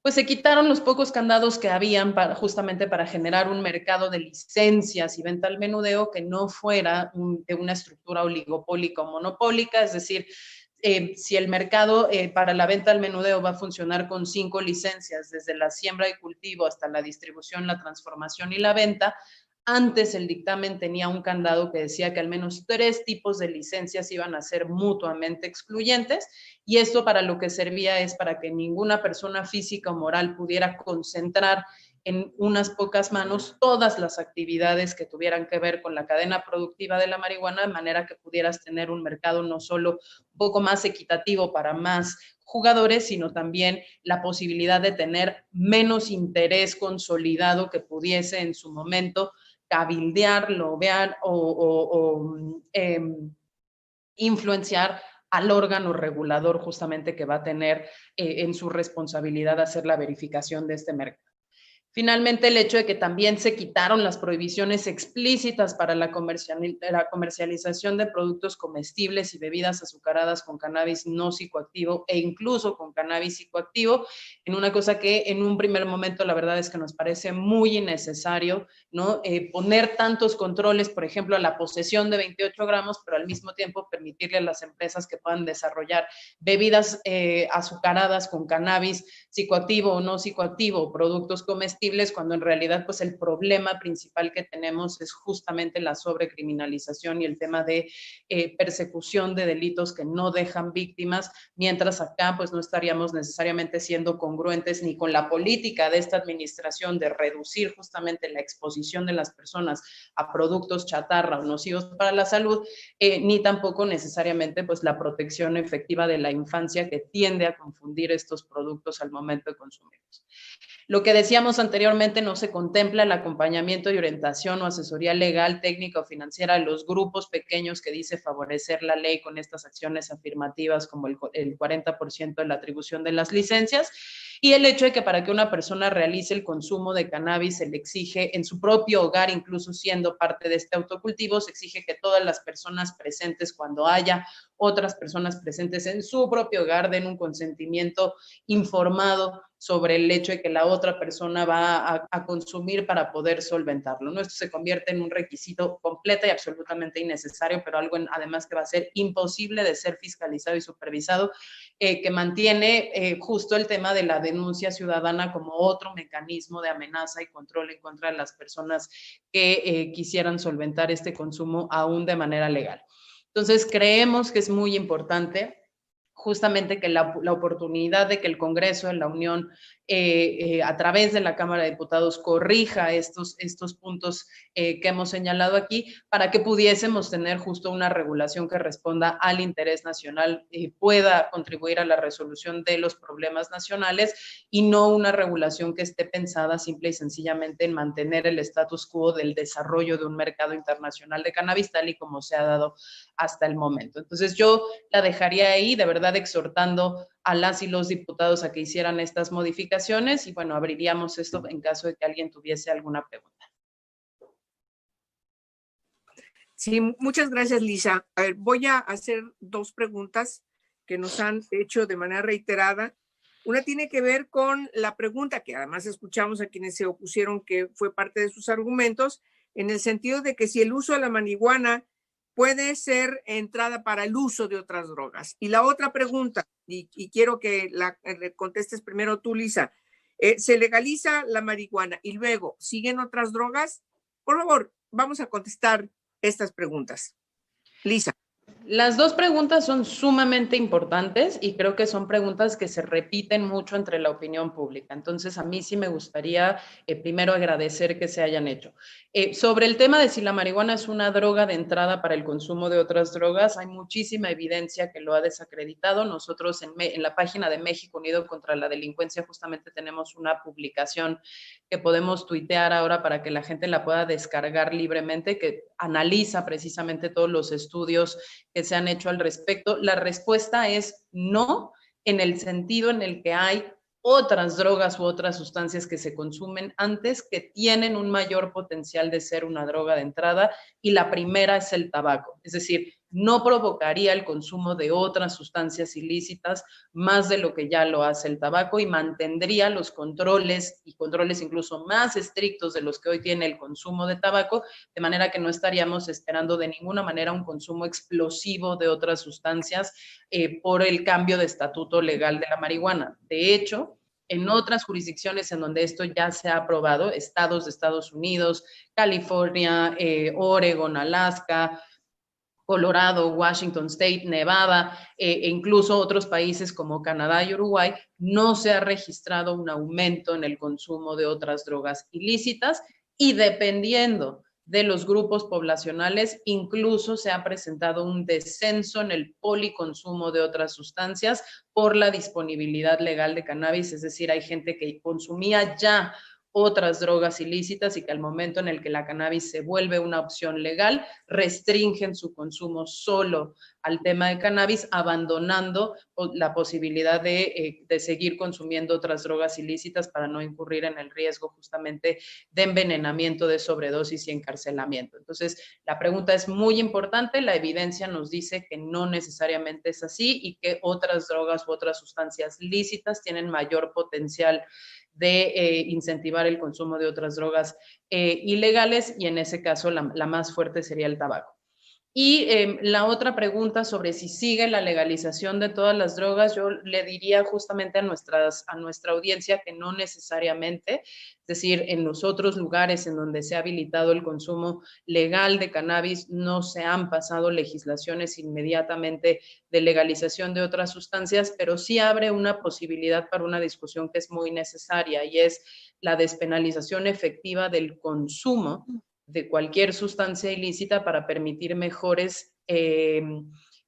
pues se quitaron los pocos candados que habían justamente para generar un mercado de licencias y venta al menudeo que no fuera de una estructura oligopólica o monopólica, es decir, si el mercado para la venta al menudeo va a funcionar con 5 licencias, desde la siembra y cultivo hasta la distribución, la transformación y la venta, antes el dictamen tenía un candado que decía que al menos 3 tipos de licencias iban a ser mutuamente excluyentes, y esto para lo que servía es para que ninguna persona física o moral pudiera concentrar en unas pocas manos todas las actividades que tuvieran que ver con la cadena productiva de la marihuana, de manera que pudieras tener un mercado no solo un poco más equitativo para más jugadores, sino también la posibilidad de tener menos interés consolidado que pudiese en su momento cabildear, lobear o influenciar al órgano regulador justamente que va a tener en su responsabilidad hacer la verificación de este mercado. Finalmente, el hecho de que también se quitaron las prohibiciones explícitas para la comercialización de productos comestibles y bebidas azucaradas con cannabis no psicoactivo e incluso con cannabis psicoactivo, en una cosa que en un primer momento la verdad es que nos parece muy innecesario, ¿no? Poner tantos controles, por ejemplo, a la posesión de 28 gramos, pero al mismo tiempo permitirle a las empresas que puedan desarrollar bebidas azucaradas con cannabis psicoactivo o no psicoactivo, productos comestibles, cuando en realidad pues el problema principal que tenemos es justamente la sobrecriminalización y el tema de persecución de delitos que no dejan víctimas, mientras acá pues no estaríamos necesariamente siendo congruentes ni con la política de esta administración de reducir justamente la exposición de las personas a productos chatarra o nocivos para la salud, ni tampoco necesariamente pues la protección efectiva de la infancia, que tiende a confundir estos productos al momento de consumirlos. Lo que decíamos anteriormente, no se contempla el acompañamiento y orientación o asesoría legal, técnica o financiera a los grupos pequeños que dice favorecer la ley con estas acciones afirmativas como el 40% de la atribución de las licencias, y el hecho de que para que una persona realice el consumo de cannabis se le exige en su propio hogar, incluso siendo parte de este autocultivo, se exige que todas las personas presentes, cuando haya otras personas presentes en su propio hogar, den un consentimiento informado sobre el hecho de que la otra persona va a consumir para poder solventarlo, ¿no? Esto se convierte en un requisito completo y absolutamente innecesario, pero algo además que va a ser imposible de ser fiscalizado y supervisado, que mantiene justo el tema de la denuncia ciudadana como otro mecanismo de amenaza y control en contra de las personas que quisieran solventar este consumo aún de manera legal. Entonces, creemos que es muy importante justamente que la oportunidad de que el Congreso de la Unión, a través de la Cámara de Diputados, corrija estos puntos que hemos señalado aquí, para que pudiésemos tener justo una regulación que responda al interés nacional y pueda contribuir a la resolución de los problemas nacionales, y no una regulación que esté pensada simple y sencillamente en mantener el status quo del desarrollo de un mercado internacional de cannabis, tal y como se ha dado hasta el momento. Entonces, yo la dejaría ahí, de verdad exhortando a las y los diputados a que hicieran estas modificaciones, y bueno, abriríamos esto en caso de que alguien tuviese alguna pregunta. Sí, muchas gracias, Lisa. A ver, voy a hacer 2 preguntas que nos han hecho de manera reiterada. Una tiene que ver con la pregunta que además escuchamos a quienes se opusieron, que fue parte de sus argumentos, en el sentido de que si el uso de la marihuana puede ser entrada para el uso de otras drogas. Y la otra pregunta, y quiero que la contestes primero tú, Lisa, ¿se legaliza la marihuana y luego siguen otras drogas? Por favor, vamos a contestar estas preguntas. Lisa. Las 2 preguntas son sumamente importantes y creo que son preguntas que se repiten mucho entre la opinión pública. Entonces, a mí sí me gustaría primero agradecer que se hayan hecho. Sobre el tema de si la marihuana es una droga de entrada para el consumo de otras drogas, hay muchísima evidencia que lo ha desacreditado. Nosotros en la página de México Unido contra la Delincuencia justamente tenemos una publicación que podemos tuitear ahora para que la gente la pueda descargar libremente, que analiza precisamente todos los estudios que se han hecho al respecto. La respuesta es no, en el sentido en el que hay otras drogas u otras sustancias que se consumen antes que tienen un mayor potencial de ser una droga de entrada, y la primera es el tabaco. Es decir, no provocaría el consumo de otras sustancias ilícitas más de lo que ya lo hace el tabaco, y mantendría los controles, y controles incluso más estrictos de los que hoy tiene el consumo de tabaco, de manera que no estaríamos esperando de ninguna manera un consumo explosivo de otras sustancias por el cambio de estatuto legal de la marihuana. De hecho, en otras jurisdicciones en donde esto ya se ha aprobado, estados de Estados Unidos, California, Oregon, Alaska, Colorado, Washington State, Nevada, e incluso otros países como Canadá y Uruguay, no se ha registrado un aumento en el consumo de otras drogas ilícitas, y dependiendo de los grupos poblacionales, incluso se ha presentado un descenso en el policonsumo de otras sustancias por la disponibilidad legal de cannabis. Es decir, hay gente que consumía ya otras drogas ilícitas y que al momento en el que la cannabis se vuelve una opción legal, restringen su consumo solo al tema de cannabis, abandonando la posibilidad de seguir consumiendo otras drogas ilícitas para no incurrir en el riesgo justamente de envenenamiento, de sobredosis y encarcelamiento. Entonces, la pregunta es muy importante. La evidencia nos dice que no necesariamente es así y que otras drogas u otras sustancias lícitas tienen mayor potencial de incentivar el consumo de otras drogas ilegales, y en ese caso la más fuerte sería el tabaco. Y la otra pregunta sobre si sigue la legalización de todas las drogas, yo le diría justamente a nuestra audiencia que no necesariamente. Es decir, en los otros lugares en donde se ha habilitado el consumo legal de cannabis no se han pasado legislaciones inmediatamente de legalización de otras sustancias, pero sí abre una posibilidad para una discusión que es muy necesaria, y es la despenalización efectiva del consumo de cualquier sustancia ilícita para permitir mejores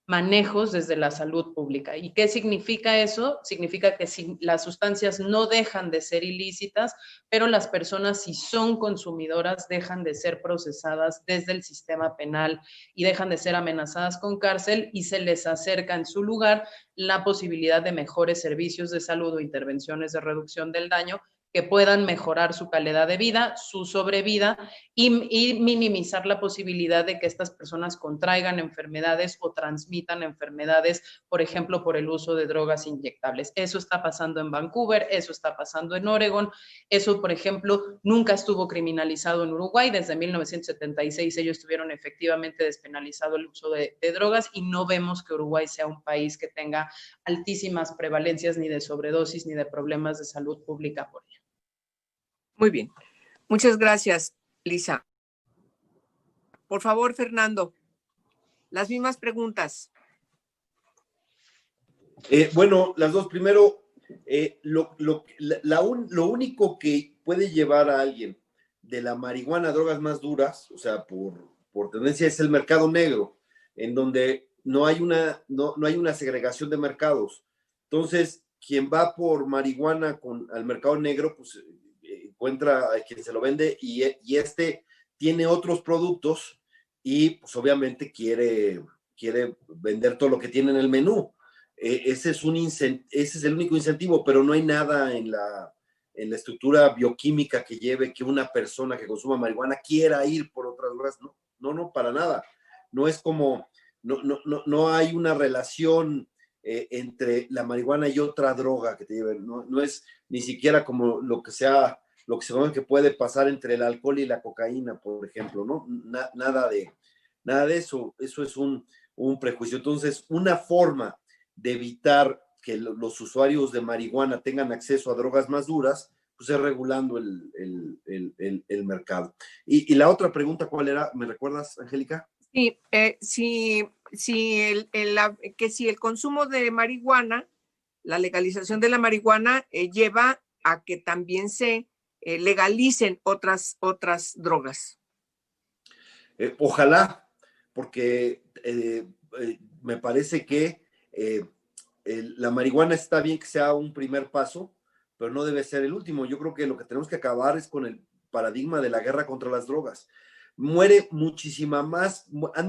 manejos desde la salud pública. ¿Y qué significa eso? Significa que si las sustancias no dejan de ser ilícitas, pero las personas, si son consumidoras, dejan de ser procesadas desde el sistema penal y dejan de ser amenazadas con cárcel, y se les acerca en su lugar la posibilidad de mejores servicios de salud o intervenciones de reducción del daño que puedan mejorar su calidad de vida, su sobrevida, y minimizar la posibilidad de que estas personas contraigan enfermedades o transmitan enfermedades, por ejemplo, por el uso de drogas inyectables. Eso está pasando en Vancouver, eso está pasando en Oregon, eso, por ejemplo, nunca estuvo criminalizado en Uruguay. Desde 1976 ellos tuvieron efectivamente despenalizado el uso de drogas, y no vemos que Uruguay sea un país que tenga altísimas prevalencias ni de sobredosis ni de problemas de salud pública por ello. Muy bien. Muchas gracias, Lisa. Por favor, Fernando. las mismas preguntas. Bueno, las dos. Primero, lo único que puede llevar a alguien de la marihuana a drogas más duras, o sea, por tendencia, es el mercado negro, en donde no hay una segregación de mercados. Entonces, quien va por marihuana al mercado negro, pues encuentra a quien se lo vende y este tiene otros productos y pues obviamente quiere vender todo lo que tiene en el menú. Ese es el único incentivo, pero no hay nada en la estructura bioquímica que lleve que una persona que consuma marihuana quiera ir por otras drogas. No, para nada. No es como, no hay una relación entre la marihuana y otra droga que te lleven. No es ni siquiera como lo que se ve que puede pasar entre el alcohol y la cocaína, por ejemplo, ¿no? Nada de eso. Eso es un prejuicio. Entonces, una forma de evitar que los usuarios de marihuana tengan acceso a drogas más duras, pues es regulando el mercado. Y la otra pregunta, ¿cuál era? ¿Me recuerdas, Angélica? Sí, si el consumo de marihuana, la legalización de la marihuana lleva a que también se legalicen otras drogas. Ojalá, porque me parece que la marihuana está bien que sea un primer paso, pero no debe ser el último. Yo creo que lo que tenemos que acabar es con el paradigma de la guerra contra las drogas. Han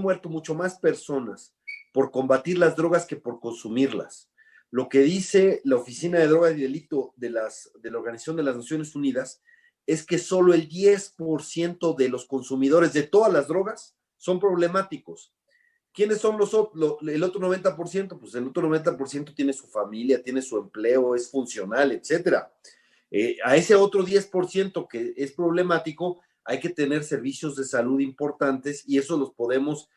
muerto mucho más personas por combatir las drogas que por consumirlas. Lo que dice la Oficina de Drogas y Delito de la Organización de las Naciones Unidas es que solo el 10% de los consumidores de todas las drogas son problemáticos. ¿Quiénes son el otro 90%? Pues el otro 90% tiene su familia, tiene su empleo, es funcional, etcétera. A ese otro 10% que es problemático, hay que tener servicios de salud importantes y eso los podemos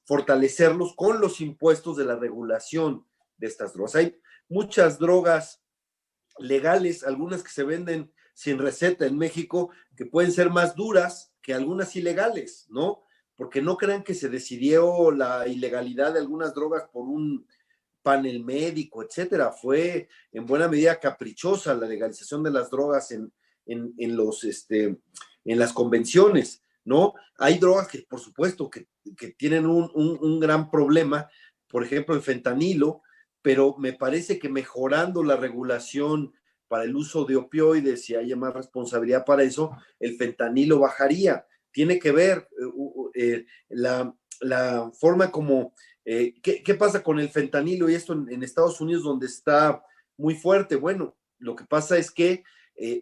fortalecerlos con los impuestos de la regulación de estas drogas. Hay muchas drogas legales, algunas que se venden sin receta en México, que pueden ser más duras que algunas ilegales, ¿no? Porque no crean que se decidió la ilegalidad de algunas drogas por un panel médico, etcétera. Fue en buena medida caprichosa la legalización de las drogas en las convenciones, ¿no? Hay drogas que, por supuesto, que tienen un gran problema, por ejemplo, el fentanilo, pero me parece que mejorando la regulación para el uso de opioides, si haya más responsabilidad para eso, el fentanilo bajaría. Tiene que ver la forma como, ¿qué pasa con el fentanilo y esto en Estados Unidos donde está muy fuerte? Bueno, lo que pasa es que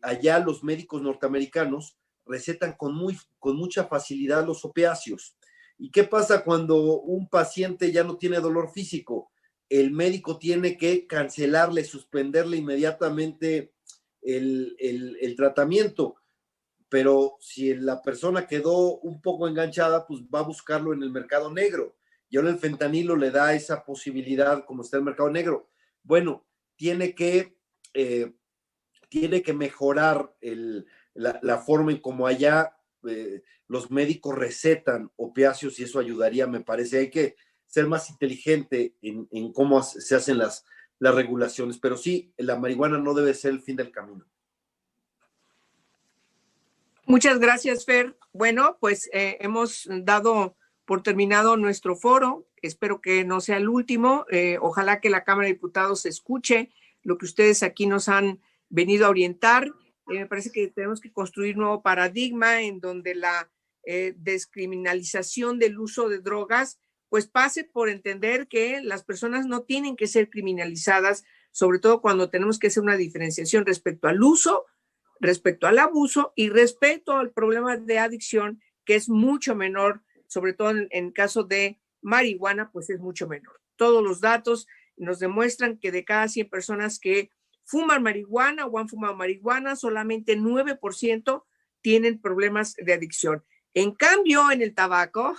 allá los médicos norteamericanos recetan con mucha facilidad los opiáceos. ¿Y qué pasa cuando un paciente ya no tiene dolor físico? El médico tiene que cancelarle, suspenderle inmediatamente el tratamiento. Pero si la persona quedó un poco enganchada, pues va a buscarlo en el mercado negro. Y ahora el fentanilo le da esa posibilidad, como está el mercado negro. Bueno, tiene que mejorar la forma en cómo allá los médicos recetan opiáceos y eso ayudaría, me parece. Hay que ser más inteligente en cómo se hacen las regulaciones. Pero sí, la marihuana no debe ser el fin del camino. Muchas gracias, Fer. Bueno, pues hemos dado por terminado nuestro foro. Espero que no sea el último. Ojalá que la Cámara de Diputados escuche lo que ustedes aquí nos han venido a orientar. Me parece que tenemos que construir un nuevo paradigma en donde la descriminalización del uso de drogas pues pase por entender que las personas no tienen que ser criminalizadas, sobre todo cuando tenemos que hacer una diferenciación respecto al uso, respecto al abuso y respecto al problema de adicción, que es mucho menor, sobre todo en caso de marihuana, pues es mucho menor. Todos los datos nos demuestran que de cada 100 personas que fuman marihuana o han fumado marihuana, solamente 9% tienen problemas de adicción. En cambio, en el tabaco,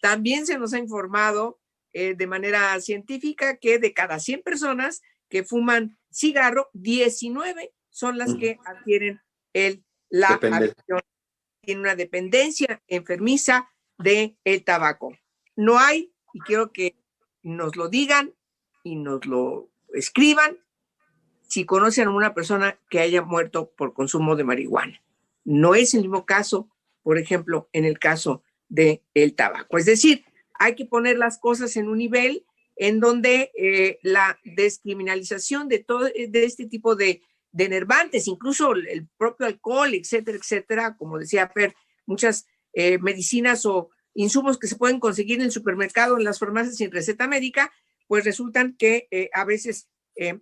también se nos ha informado de manera científica que de cada 100 personas que fuman cigarro, 19 son las que adquieren la adicción. Tiene una dependencia enfermiza del tabaco. No hay, y quiero que nos lo digan y nos lo escriban, si conocen a una persona que haya muerto por consumo de marihuana. No es el mismo caso, por ejemplo, en el caso del tabaco. Es decir, hay que poner las cosas en un nivel en donde la descriminalización de todo de este tipo de enervantes, incluso el propio alcohol, etcétera, etcétera, como decía Fer, muchas medicinas o insumos que se pueden conseguir en el supermercado, en las farmacias sin receta médica, pues resultan que a veces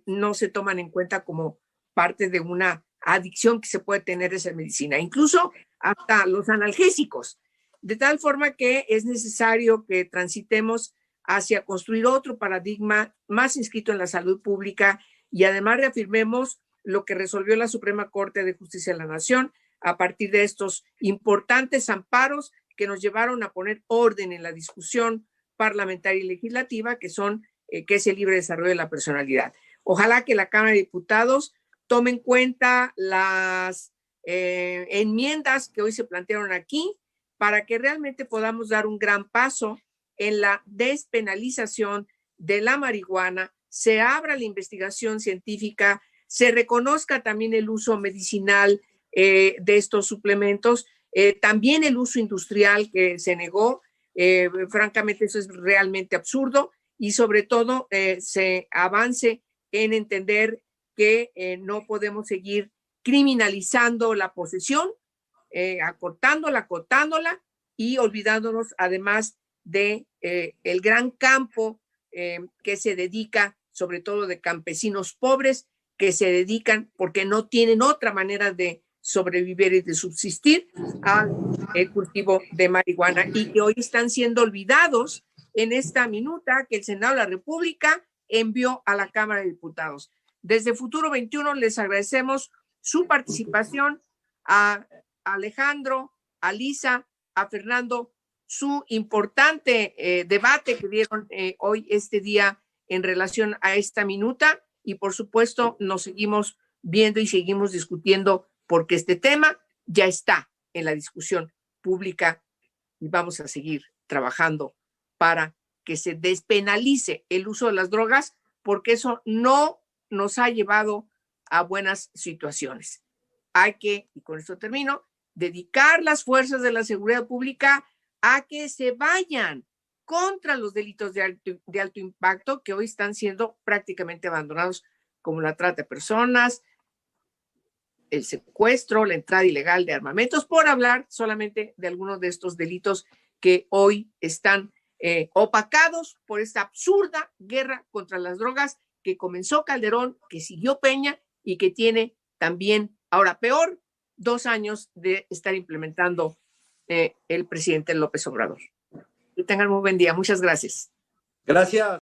no se toman en cuenta como parte de una adicción que se puede tener esa medicina, incluso hasta los analgésicos, de tal forma que es necesario que transitemos hacia construir otro paradigma más inscrito en la salud pública y además reafirmemos lo que resolvió la Suprema Corte de Justicia de la Nación a partir de estos importantes amparos que nos llevaron a poner orden en la discusión parlamentaria y legislativa, que es el libre desarrollo de la personalidad. Ojalá que la Cámara de Diputados tome en cuenta las enmiendas que hoy se plantearon aquí para que realmente podamos dar un gran paso en la despenalización de la marihuana, se abra la investigación científica, se reconozca también el uso medicinal de estos suplementos, también el uso industrial que se negó. Francamente, eso es realmente absurdo y sobre todo se avance en entender que no podemos seguir criminalizando la posesión, acotándola y olvidándonos además de el gran campo que se dedica, sobre todo de campesinos pobres, que se dedican porque no tienen otra manera de sobrevivir y de subsistir al cultivo de marihuana y que hoy están siendo olvidados en esta minuta que el Senado de la República envió a la Cámara de Diputados. Desde Futuro 21 les agradecemos su participación, a Alejandro, a Lisa, a Fernando, su importante debate que dieron hoy, este día, en relación a esta minuta, y por supuesto nos seguimos viendo y seguimos discutiendo porque este tema ya está en la discusión pública y vamos a seguir trabajando para que se despenalice el uso de las drogas, porque eso no nos ha llevado a buenas situaciones. Hay que, y con esto termino, dedicar las fuerzas de la seguridad pública a que se vayan contra los delitos de alto impacto que hoy están siendo prácticamente abandonados, como la trata de personas, el secuestro, la entrada ilegal de armamentos, por hablar solamente de algunos de estos delitos que hoy están opacados por esta absurda guerra contra las drogas que comenzó Calderón, que siguió Peña y que tiene también, ahora peor, 2 años de estar implementando el presidente López Obrador. Que tengan muy buen día. Muchas gracias. Gracias.